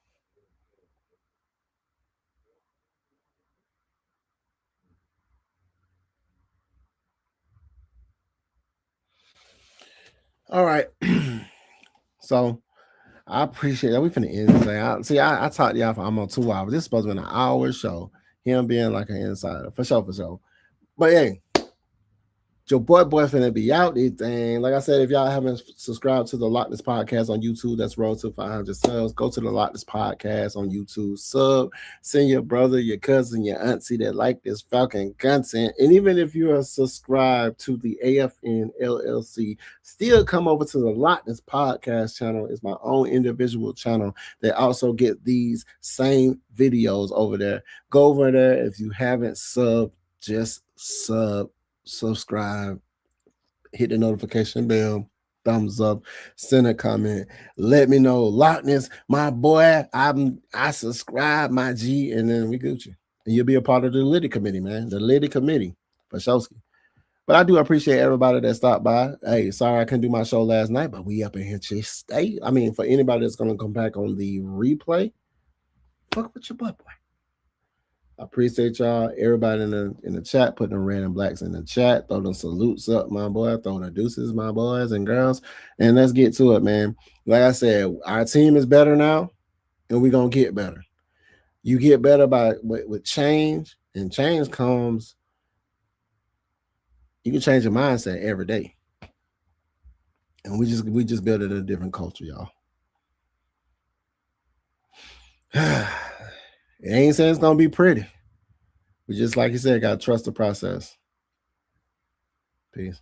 All right. So I appreciate that. We finna end this thing. I talked to y'all for almost 2 hours. This is supposed to be an hour show. Him being like an insider. For sure, for sure. But hey, your boy finna be out these things. Like I said, if y'all haven't subscribed to the Lochness podcast on YouTube, that's road to 500 subs. Go to the Lochness podcast on YouTube, sub, send your brother, your cousin, your auntie that like this Falcon content. And even if you are subscribed to the AFN LLC, still come over to the Lochness podcast channel. It's my own individual channel that also get these same videos over there. Go over there. If you haven't subbed, just subscribe, hit the notification bell, thumbs up, send a comment, let me know. Lochness, my boy, I subscribe, my G, and then we Gucci. And you'll be a part of the Liddy committee, man. The Liddy committee for Showski. But I do appreciate everybody that stopped by. Hey, sorry I couldn't do my show last night, but we up in here to stay. I mean, for anybody that's gonna come back on the replay, fuck with your boy. I appreciate y'all. Everybody in the chat, putting the red and blacks in the chat. Throw them salutes up, my boy. Throw the deuces, my boys and girls. And let's get to it, man. Like I said, our team is better now, and we're gonna get better. You get better with change, and change comes. You can change your mindset every day. And we just build it a different culture, y'all. It ain't saying it's gonna be pretty. We just, like you said, gotta trust the process. Peace.